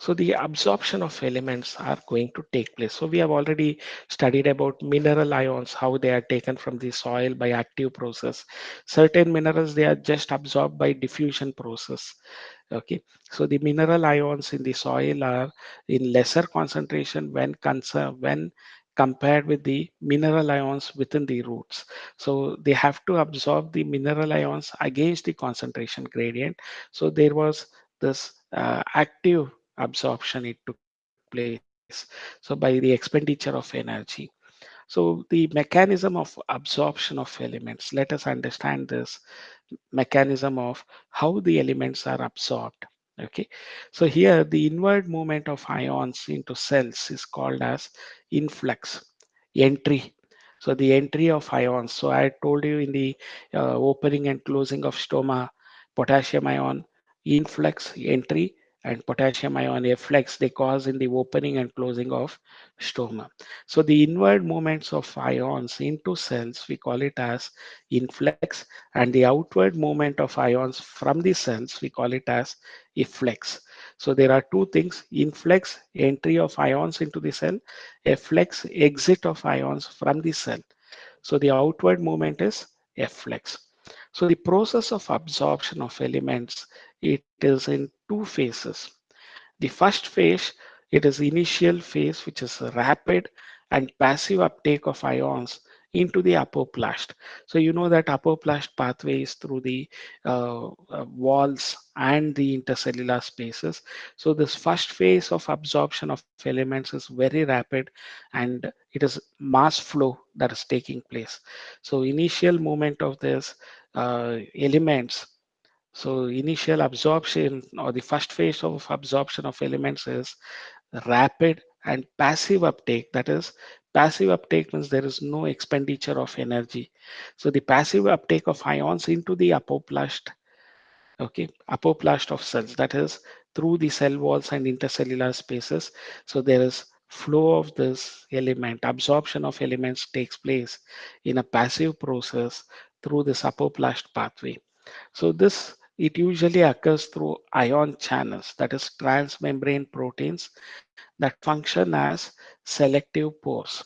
A: So the absorption of elements are going to take place. So we have already studied about mineral ions, how they are taken from the soil by active process. Certain minerals, they are just absorbed by diffusion process. Okay, so the mineral ions in the soil are in lesser concentration when compared with the mineral ions within the roots. So they have to absorb the mineral ions against the concentration gradient. So there was this active absorption it took place. So by the expenditure of energy. So the mechanism of absorption of elements, let us understand this mechanism of how the elements are absorbed. Okay, so here the inward movement of ions into cells is called as influx, entry. So the entry of ions. So I told you in the opening and closing of stoma, potassium ion influx entry and potassium ion efflux they cause in the opening and closing of stoma. So the inward movements of ions into cells, we call it as influx, and the outward movement of ions from the cells, we call it as efflux. So there are two things: influx, entry of ions into the cell; efflux, exit of ions from the cell. So the outward movement is efflux. So the process of absorption of elements, it is in two phases. The first phase, it is initial phase, which is a rapid and passive uptake of ions into the apoplast. So you know that apoplast pathway is through the walls and the intercellular spaces. So this first phase of absorption of elements is very rapid, and it is mass flow that is taking place. So initial movement of this elements, so initial absorption or the first phase of absorption of elements is rapid and passive uptake. That is, passive uptake means there is no expenditure of energy. So the passive uptake of ions into the apoplast, okay, apoplast of cells, that is through the cell walls and intercellular spaces. So there is flow of this element, absorption of elements takes place in a passive process through this apoplast pathway. So this, it usually occurs through ion channels, that is transmembrane proteins that function as selective pores.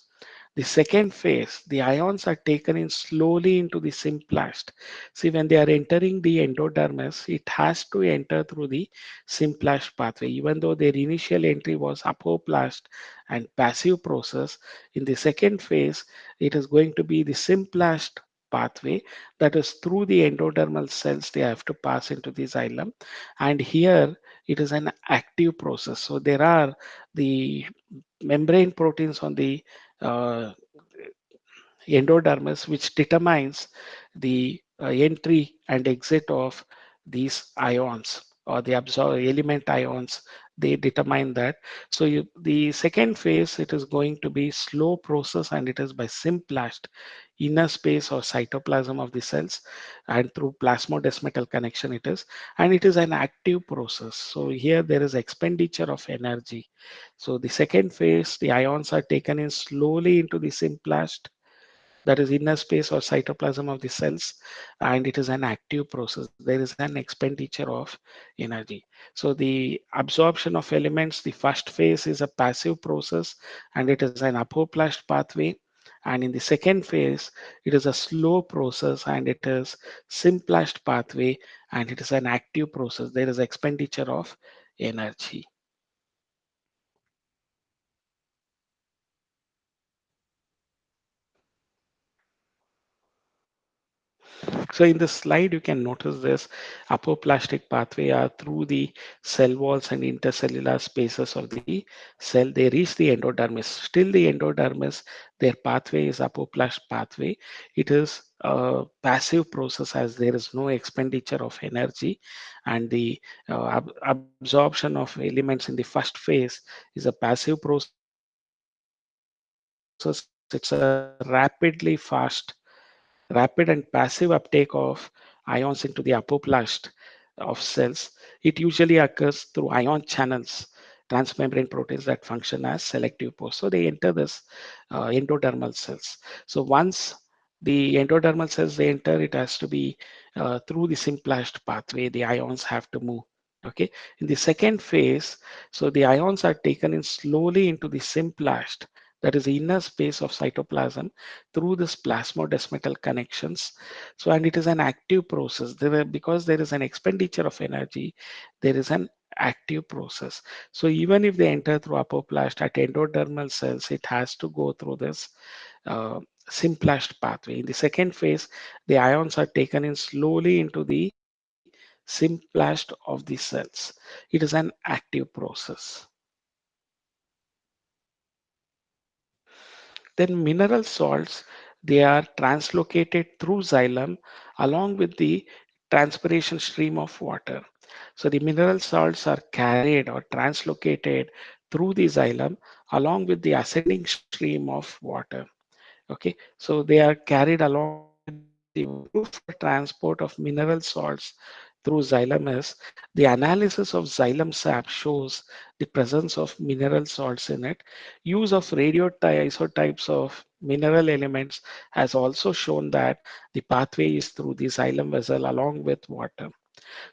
A: The second phase, the ions are taken in slowly into the symplast. See, when they are entering the endodermis, it has to enter through the symplast pathway. Even though their initial entry was apoplast and passive process, in the second phase, it is going to be the symplast pathway, that is through the endodermal cells they have to pass into the xylem, and here it is an active process. So there are the membrane proteins on the uh, endodermis which determines the entry and exit of these ions. or the absorb element ions, they determine that. So the second phase, it is going to be slow process, and it is by symplast inner space or cytoplasm of the cells, and through plasmodesmatal connection it is, and it is an active process. So here there is expenditure of energy. So the second phase, the ions are taken in slowly into the symplast, that is inner space or cytoplasm of the cells, and it is an active process. There is an expenditure of energy. So the absorption of elements, the first phase is a passive process, and it is an apoplast pathway, and in the second phase it is a slow process, and it is symplast pathway, and it is an active process. There is expenditure of energy. So in this slide, you can notice this apoplastic pathway are through the cell walls and intercellular spaces of the cell. They reach the endodermis. Still the endodermis, their pathway is apoplast pathway. It is a passive process as there is no expenditure of energy, and the absorption of elements in the first phase is a passive process. It's a rapid and passive uptake of ions into the apoplast of cells. It usually occurs through ion channels, transmembrane proteins that function as selective pores. So they enter this endodermal cells. So once the endodermal cells they enter, it has to be through the symplast pathway. The ions have to move. Okay. In the second phase, so the ions are taken in slowly into the symplast, that is the inner space of cytoplasm, through this plasmodesmatal connections. So, and it is an active process. Because there is an expenditure of energy, there is an active process. So even if they enter through apoplast at endodermal cells, it has to go through this uh, symplast pathway. In the second phase, the ions are taken in slowly into the symplast of the cells. It is an active process. Then mineral salts, they are translocated through xylem along with the transpiration stream of water. So the mineral salts are carried or translocated through the xylem along with the ascending stream of water. Okay, so they are carried along with the water. The proof for transport of mineral salts through xylem is the analysis of xylem sap shows the presence of mineral salts in it. Use of radioisotopes of mineral elements has also shown that the pathway is through the xylem vessel along with water.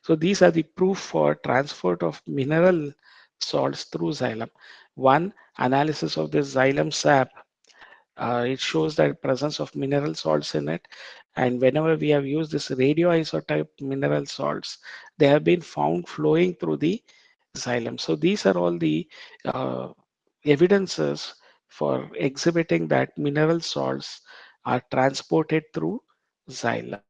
A: So these are the proof for transport of mineral salts through xylem. One, analysis of the xylem sap, it shows that presence of mineral salts in it. And whenever we have used this radioisotope mineral salts, they have been found flowing through the xylem. So these are all the uh, evidences for exhibiting that mineral salts are transported through xylem.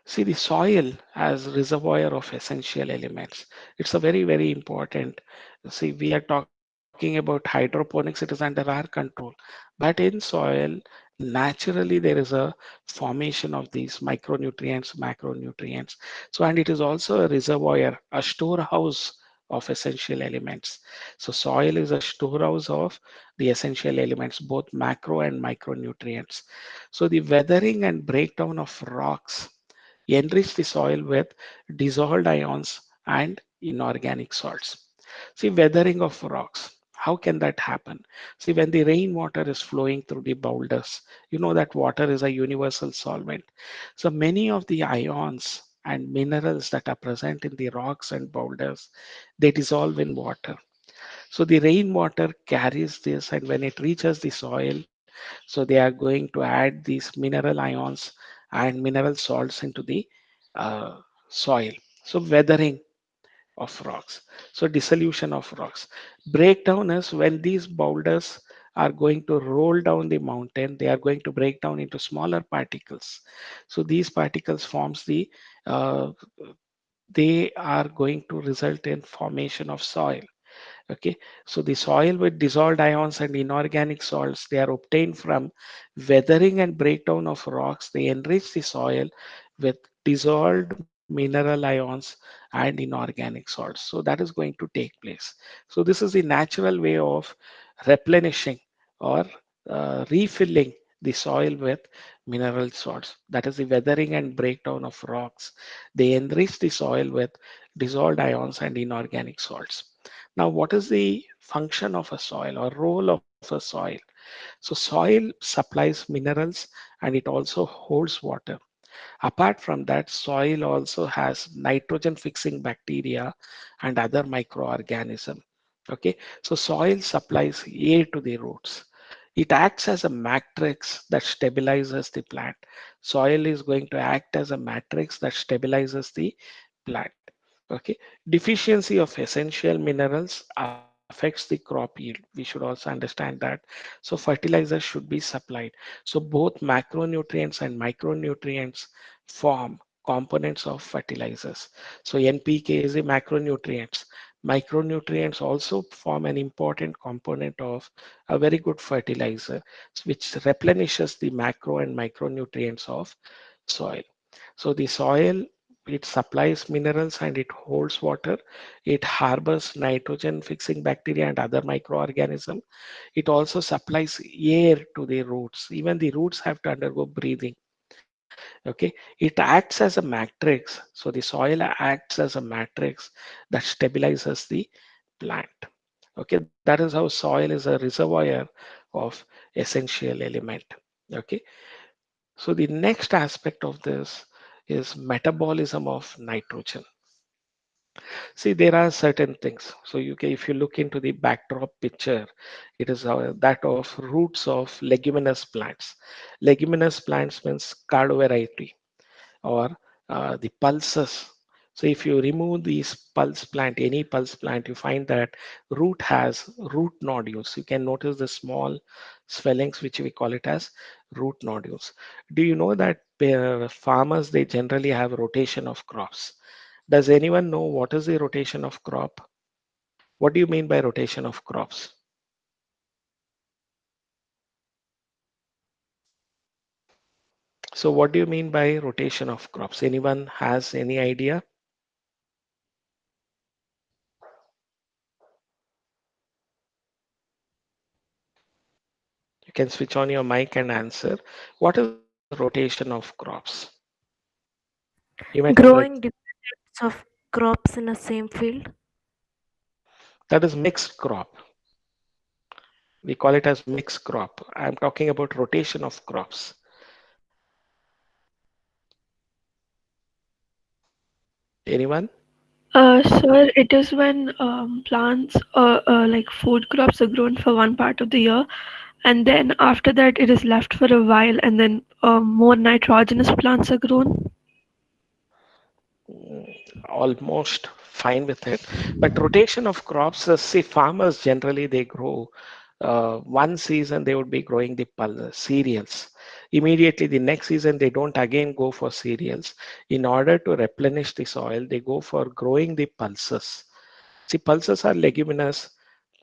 A: See, the soil as reservoir of essential elements. It's a very, very important. See, we are talking about hydroponics, it is under our control. But in soil, naturally there is a formation of these micronutrients, macronutrients. So, and it is also a reservoir, a storehouse of essential elements. So soil is a storehouse of the essential elements, both macro and micronutrients. So the weathering and breakdown of rocks enrich the soil with dissolved ions and inorganic salts. See, weathering of rocks. How can that happen? See, when the rainwater is flowing through the boulders, you know that water is a universal solvent. So many of the ions and minerals that are present in the rocks and boulders, they dissolve in water. So the rainwater carries this, and when it reaches the soil, so they are going to add these mineral ions and mineral salts into the soil. So weathering of rocks. So dissolution of rocks. Breakdown is when these boulders are going to roll down the mountain, they are going to break down into smaller particles. So these particles forms the uh, they are going to result in formation of soil. Okay, so the soil with dissolved ions and inorganic salts, they are obtained from weathering and breakdown of rocks. They enrich the soil with dissolved mineral ions and inorganic salts. So that is going to take place. So this is the natural way of replenishing or refilling the soil with mineral salts. That is the weathering and breakdown of rocks. They enrich the soil with dissolved ions and inorganic salts. Now, what is the function of a soil or role of a soil? So soil supplies minerals and it also holds water. Apart from that, soil also has nitrogen fixing bacteria and other microorganisms. Okay, so soil supplies air to the roots. It acts as a matrix that stabilizes the plant. Soil is going to act as a matrix that stabilizes the plant. Okay, deficiency of essential minerals affects the crop yield. We should also understand that. So fertilizer should be supplied. So both macronutrients and micronutrients form components of fertilizers. So NPK is a macronutrients. Micronutrients also form an important component of a very good fertilizer, which replenishes the macro and micronutrients of soil. So the soil, it supplies minerals and it holds water. It harbors nitrogen fixing bacteria and other microorganisms. It also supplies air to the roots. Even the roots have to undergo breathing. Okay, it acts as a matrix. So the soil acts as a matrix that stabilizes the plant. Okay, that is how soil is a reservoir of essential element. Okay, so the next aspect of this is metabolism of nitrogen. See, there are certain things. So you can, if you look into the backdrop picture, it is that of roots of leguminous plants. Leguminous plants means cardo variety or the pulses. So if you remove these pulse plant, any pulse plant, you find that root has root nodules. You can notice the small swellings, which we call it as root nodules. Do you know that farmers, they generally have rotation of crops? Does anyone know what is the rotation of crop? What do you mean by rotation of crops? So what do you mean by rotation of crops? Anyone has any idea? You can switch on your mic and answer. What is rotation of crops? You might have read.
B: Growing different types of crops in a same field.
A: That is mixed crop. We call it as mixed crop. I'm talking about rotation of crops. Anyone?
C: Sir, it is when plants like food crops are grown for one part of the year, and then after that it is left for a while, and then more nitrogenous plants are grown.
A: Mm, almost fine with it. But rotation of crops, see, farmers generally they grow one season they would be growing the cereals. Immediately the next season they don't again go for cereals. In order to replenish the soil, they go for growing the pulses. See, pulses are leguminous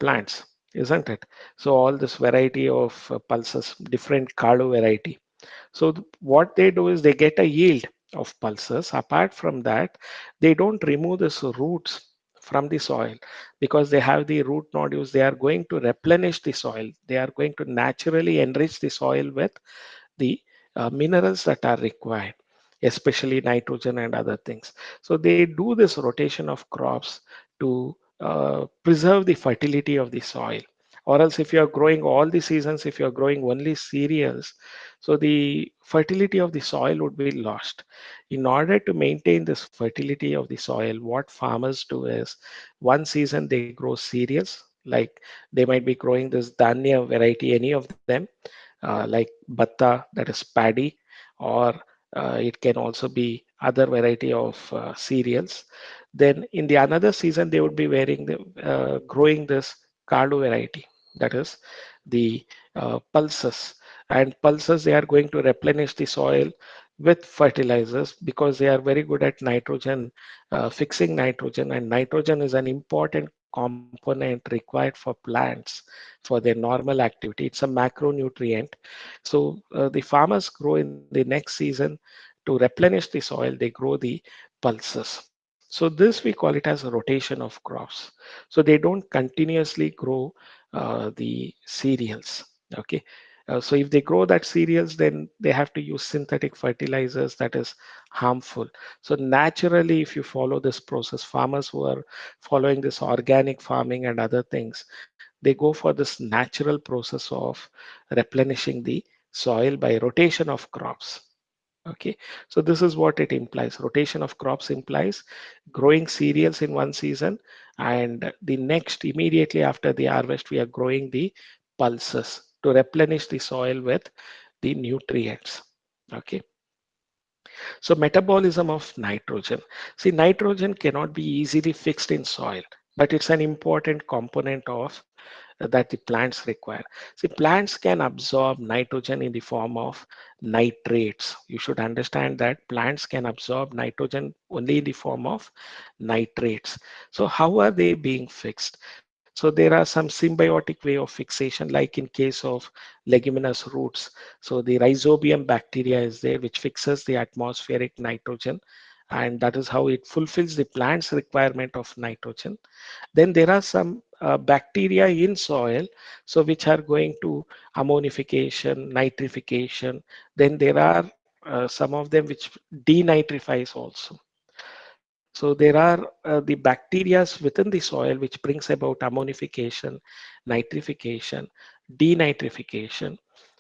A: plants, isn't it? So all this variety of pulses, different cardo variety. So what they do is they get a yield of pulses. Apart from that, they don't remove these roots from the soil because they have the root nodules. They are going to replenish the soil. They are going to naturally enrich the soil with the minerals that are required, especially nitrogen and other things. So they do this rotation of crops to preserve the fertility of the soil. Or else, if you are growing all the seasons, if you are growing only cereals, so the fertility of the soil would be lost. In order to maintain this fertility of the soil, what farmers do is one season they grow cereals, like they might be growing this Dhanya variety, any of them, like batta, that is paddy, or it can also be other variety of cereals. Then in the another season, they would be growing this cardo variety, that is the pulses. And pulses, they are going to replenish the soil with fertilizers because they are very good at nitrogen, fixing nitrogen, and nitrogen is an important component required for plants for their normal activity. It's a macronutrient. So the farmers grow in the next season to replenish the soil, they grow the pulses. So this we call it as a rotation of crops. So they don't continuously grow the cereals. Okay. So if they grow that cereals, then they have to use synthetic fertilizers that is harmful. So naturally, if you follow this process, farmers who are following this organic farming and other things, they go for this natural process of replenishing the soil by rotation of crops. Okay, so this is what it implies. Rotation of crops implies growing cereals in one season, and the next, immediately after the harvest, we are growing the pulses to replenish the soil with the nutrients. Okay, so metabolism of nitrogen. See, nitrogen cannot be easily fixed in soil, but it's an important component of that the plants require. See, plants can absorb nitrogen in the form of nitrates. You should understand that plants can absorb nitrogen only in the form of nitrates. So how are they being fixed? So there are some symbiotic way of fixation, like in case of leguminous roots. So the rhizobium bacteria is there, which fixes the atmospheric nitrogen, and that is how it fulfills the plant's requirement of nitrogen. Then there are some bacteria in soil, so which are going to ammonification, nitrification. Then there are some of them which denitrifies also. So there are the bacteria within the soil which brings about ammonification, nitrification, denitrification.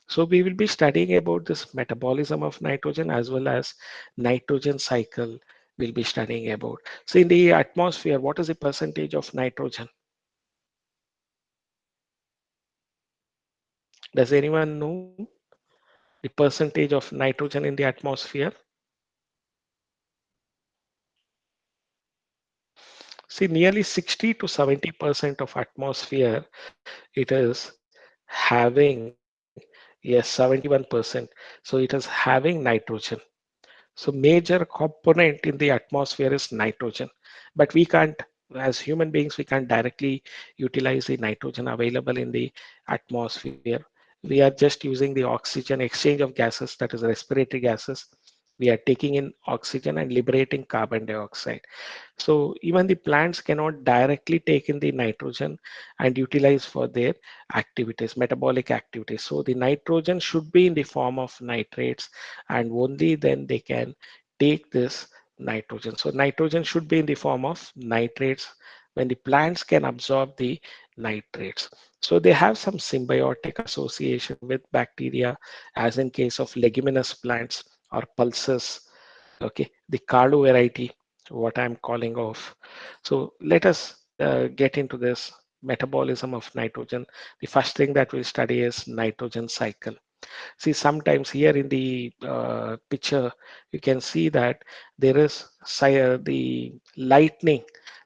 A: So we will be studying about this metabolism of nitrogen as well as nitrogen cycle we'll be studying about. So in the atmosphere, what is the percentage of nitrogen? Does anyone know the percentage of nitrogen in the atmosphere? See, nearly 60 to 70% of atmosphere, it is having, yes, 71%. So it is having nitrogen. So major component in the atmosphere is nitrogen, but we can't, as human beings, we can't directly utilize the nitrogen available in the atmosphere. We are just using the oxygen exchange of gases, that is respiratory gases. We are taking in oxygen and liberating carbon dioxide. So even the plants cannot directly take in the nitrogen and utilize for their activities, metabolic activities. So the nitrogen should be in the form of nitrates, and only then they can take this nitrogen. So nitrogen should be in the form of nitrates when the plants can absorb the nitrates. So they have some symbiotic association with bacteria, as in case of leguminous plants or pulses. Okay, the cardo variety, what I'm calling of. So let us get into this metabolism of nitrogen. The first thing that we'll study is nitrogen cycle. See, sometimes here in the picture, you can see that there is the lightning.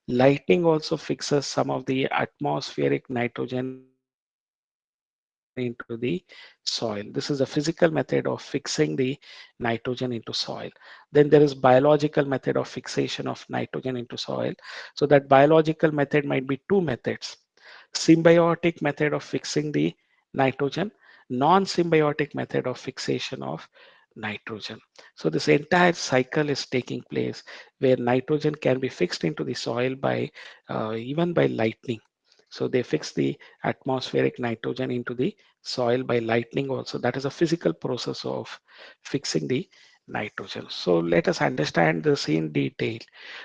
A: Lightning also fixes some of the atmospheric nitrogen into the soil. This is a physical method of fixing the nitrogen into soil. Then there is biological method of fixation of nitrogen into soil. So that biological method might be two methods: symbiotic method of fixing the nitrogen, non-symbiotic method of fixation of nitrogen. So this entire cycle is taking place where nitrogen can be fixed into the soil by even by lightning. So they fix the atmospheric nitrogen into the soil by lightning also. That is a physical process of fixing the nitrogen. So let us understand this in detail.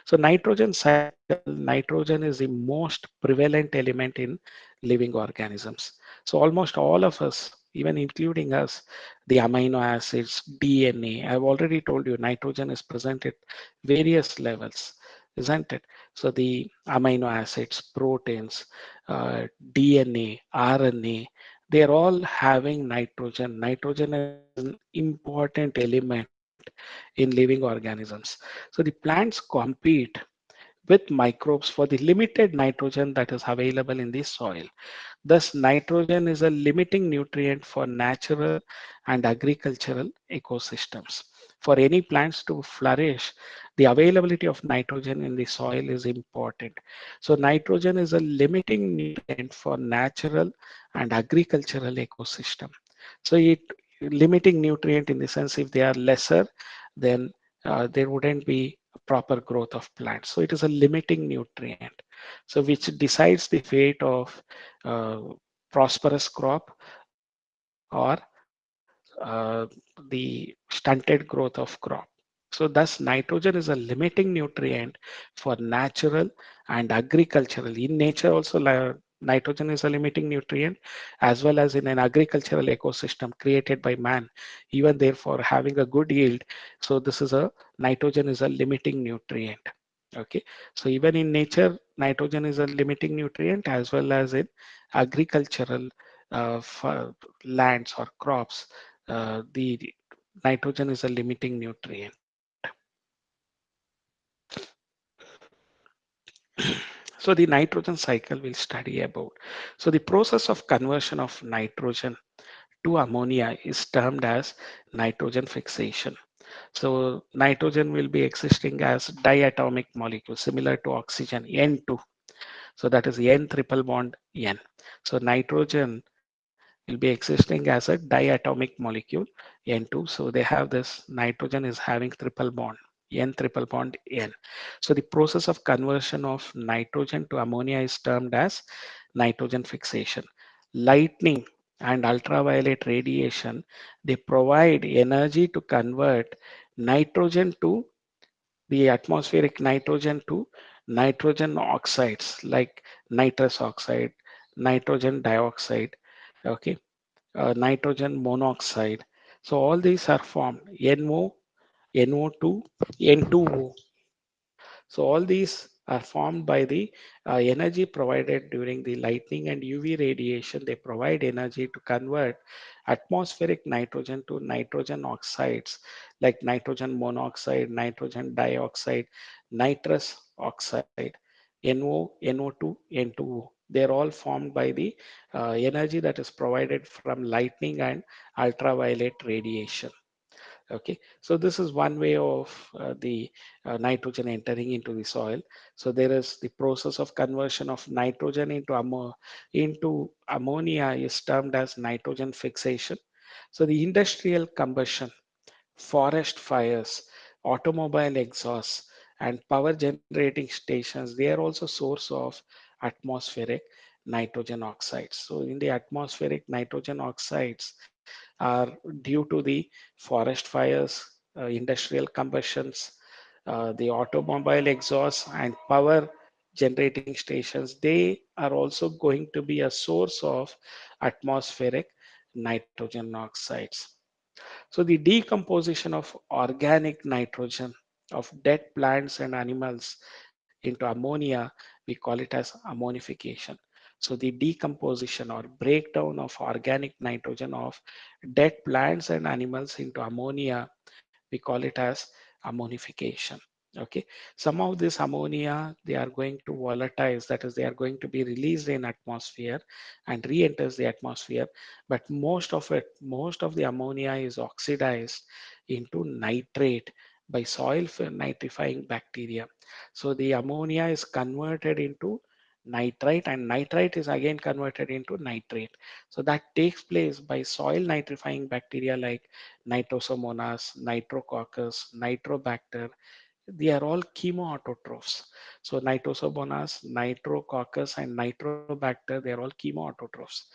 A: So nitrogen cycle, nitrogen is the most prevalent element in living organisms. So almost all of us, even including us, the amino acids, DNA, I've already told you nitrogen is present at various levels, isn't it? So the amino acids, proteins, DNA, RNA, they're all having nitrogen. Nitrogen is an important element in living organisms. So the plants compete with microbes for the limited nitrogen that is available in the soil. Thus, nitrogen is a limiting nutrient for natural and agricultural ecosystems. For any plants to flourish, the availability of nitrogen in the soil is important. So, nitrogen is a limiting nutrient for natural and agricultural ecosystem. So, it limiting nutrient in the sense if they are lesser, then there wouldn't be a proper growth of plants. So it is a limiting nutrient. So which decides the fate of uh, prosperous crop or the stunted growth of crop. So thus nitrogen is a limiting nutrient for natural and agricultural. In nature also nitrogen is a limiting nutrient as well as in an agricultural ecosystem created by man, even therefore having a good yield. So this is a nitrogen is a limiting nutrient. Okay, so even in nature nitrogen is a limiting nutrient as well as in agricultural lands or crops, the nitrogen is a limiting nutrient. So the nitrogen cycle we'll study about. So the process of conversion of nitrogen to ammonia is termed as nitrogen fixation. So nitrogen will be existing as diatomic molecule similar to oxygen N2. So that is N triple bond N. So nitrogen will be existing as a diatomic molecule N2. So they have this nitrogen is having triple bond N triple bond N. So the process of conversion of nitrogen to ammonia is termed as nitrogen fixation. Lightning and ultraviolet radiation, they provide energy to convert nitrogen to the atmospheric nitrogen to nitrogen oxides like nitrous oxide, nitrogen dioxide, okay, nitrogen monoxide. So all these are formed NO, NO2, N2O. So all these are formed by the energy provided during the lightning and UV radiation. They provide energy to convert atmospheric nitrogen to nitrogen oxides like nitrogen monoxide, nitrogen dioxide, nitrous oxide, NO, NO2, N2O. They're all formed by the energy that is provided from lightning and ultraviolet radiation. Okay, so this is one way of the nitrogen entering into the soil. So there is the process of conversion of nitrogen into ammonia is termed as nitrogen fixation. So the industrial combustion, forest fires, automobile exhausts, and power generating stations, they are also source of atmospheric nitrogen oxides. So in the atmospheric nitrogen oxides are due to the forest fires, industrial combustions, the automobile exhaust and power generating stations. They are also going to be a source of atmospheric nitrogen oxides. So the decomposition of organic nitrogen of dead plants and animals into ammonia, we call it as ammonification. So the decomposition or breakdown of organic nitrogen of dead plants and animals into ammonia, we call it as ammonification. Okay, some of this ammonia they are going to volatilize, that is they are going to be released in atmosphere and re-enters the atmosphere, but most of the ammonia is oxidized into nitrate by soil nitrifying bacteria. So the ammonia is converted into nitrite and nitrite is again converted into nitrate. So that takes place by soil nitrifying bacteria like nitrosomonas, nitrococcus, nitrobacter. They are all chemoautotrophs. So nitrosomonas, nitrococcus, and nitrobacter, they are all chemoautotrophs.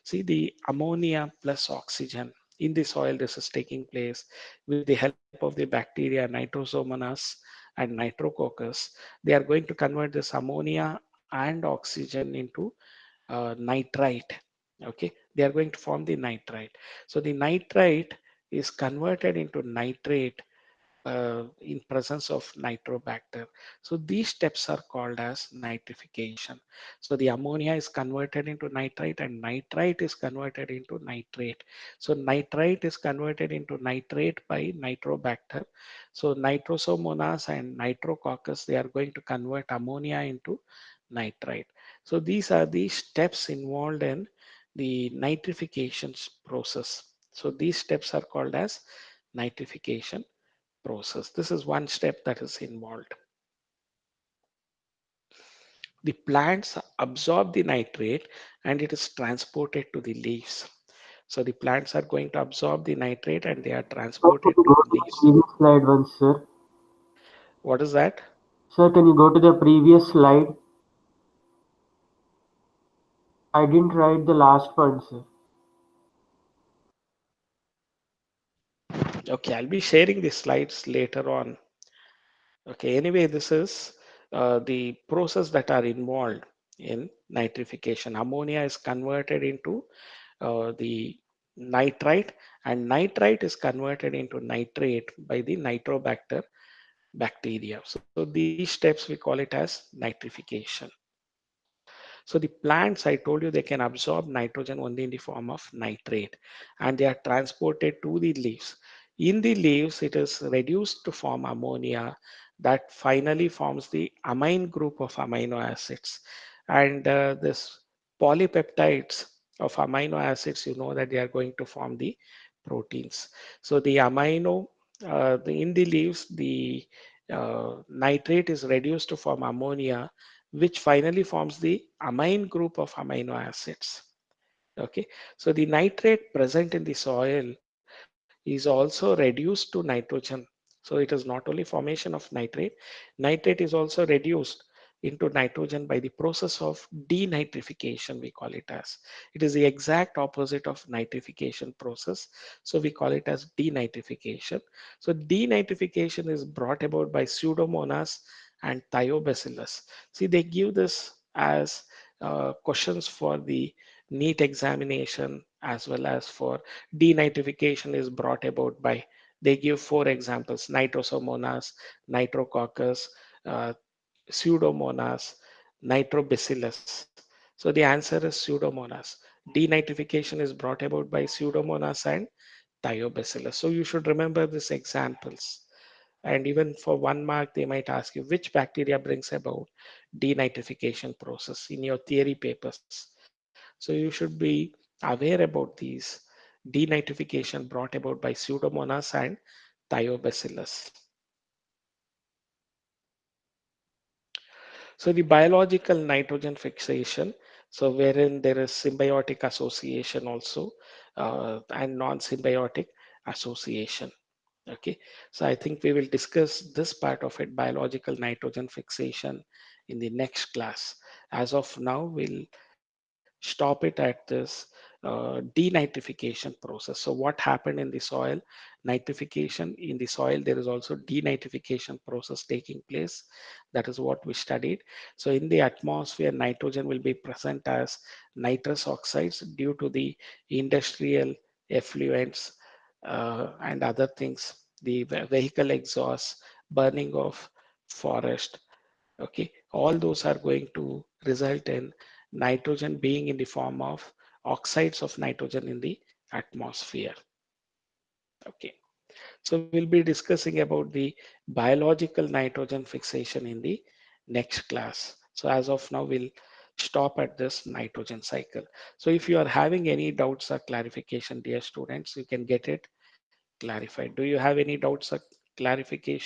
A: See the ammonia plus oxygen in the soil, this is taking place with the help of the bacteria nitrosomonas and nitrococcus. They are going to convert this ammonia and oxygen into nitrite. Okay, they are going to form the nitrite. So the nitrite is converted into nitrate in presence of nitrobacter. So these steps are called as nitrification. So the ammonia is converted into nitrite and nitrite is converted into nitrate. So nitrite is converted into nitrate by nitrobacter. So nitrosomonas and nitrococcus, they are going to convert ammonia into nitrite. So these are the steps involved in the nitrification process. So these steps are called as nitrification process. This is one step that is involved. The plants absorb the nitrate and it is transported to the leaves. So the plants are going to absorb the nitrate and they are
D: Sir, can
A: transported
D: you
A: to
D: go
A: the
D: to the
A: leaves.
D: previous slide once, sir?
A: What is that?
D: Sir, can you go to the previous slide? I didn't write the last one, sir.
A: Okay, I'll be sharing the slides later on. Okay, anyway, this is the process that are involved in nitrification. Ammonia is converted into the nitrite, and nitrite is converted into nitrate by the nitrobacter bacteria. So these steps we call it as nitrification. So the plants, I told you, they can absorb nitrogen only in the form of nitrate, and they are transported to the leaves. In the leaves, it is reduced to form ammonia that finally forms the amine group of amino acids. And this polypeptides of amino acids, you know that they are going to form the proteins. So the amino, in the leaves, the nitrate is reduced to form ammonia, which finally forms the amine group of amino acids. Okay, so the nitrate present in the soil is also reduced to nitrogen. So it is not only formation of nitrate, nitrate is also reduced into nitrogen by the process of denitrification, we call it as. It is the exact opposite of nitrification process. So we call it as denitrification. So denitrification is brought about by Pseudomonas and Thiobacillus. See, they give this as questions for the NEET examination as well as for denitrification is brought about by, they give four examples: Nitrosomonas, Nitrococcus, uh, Pseudomonas, Nitrobacillus. So the answer is Pseudomonas. Denitrification is brought about by Pseudomonas and Thiobacillus. So you should remember these examples. And even for 1 mark, they might ask you which bacteria brings about denitrification process in your theory papers. So you should be aware about these denitrification brought about by Pseudomonas and Thiobacillus. So the biological nitrogen fixation, so wherein there is symbiotic association also and non-symbiotic association. Okay, so I think we will discuss this part of it, biological nitrogen fixation, in the next class. As of now, we'll stop it at this denitrification process. So what happened in the soil? Nitrification in the soil, there is also denitrification process taking place. That is what we studied. So in the atmosphere, nitrogen will be present as nitrous oxides due to the industrial effluents and other things, the vehicle exhaust, burning of forest. Okay, all those are going to result in nitrogen being in the form of oxides of nitrogen in the atmosphere. Okay, so we'll be discussing about the biological nitrogen fixation in the next class. So as of now, we'll stop at this nitrogen cycle. So if you are having any doubts or clarification, dear students, you can get it clarified. Do you have any doubts or clarification?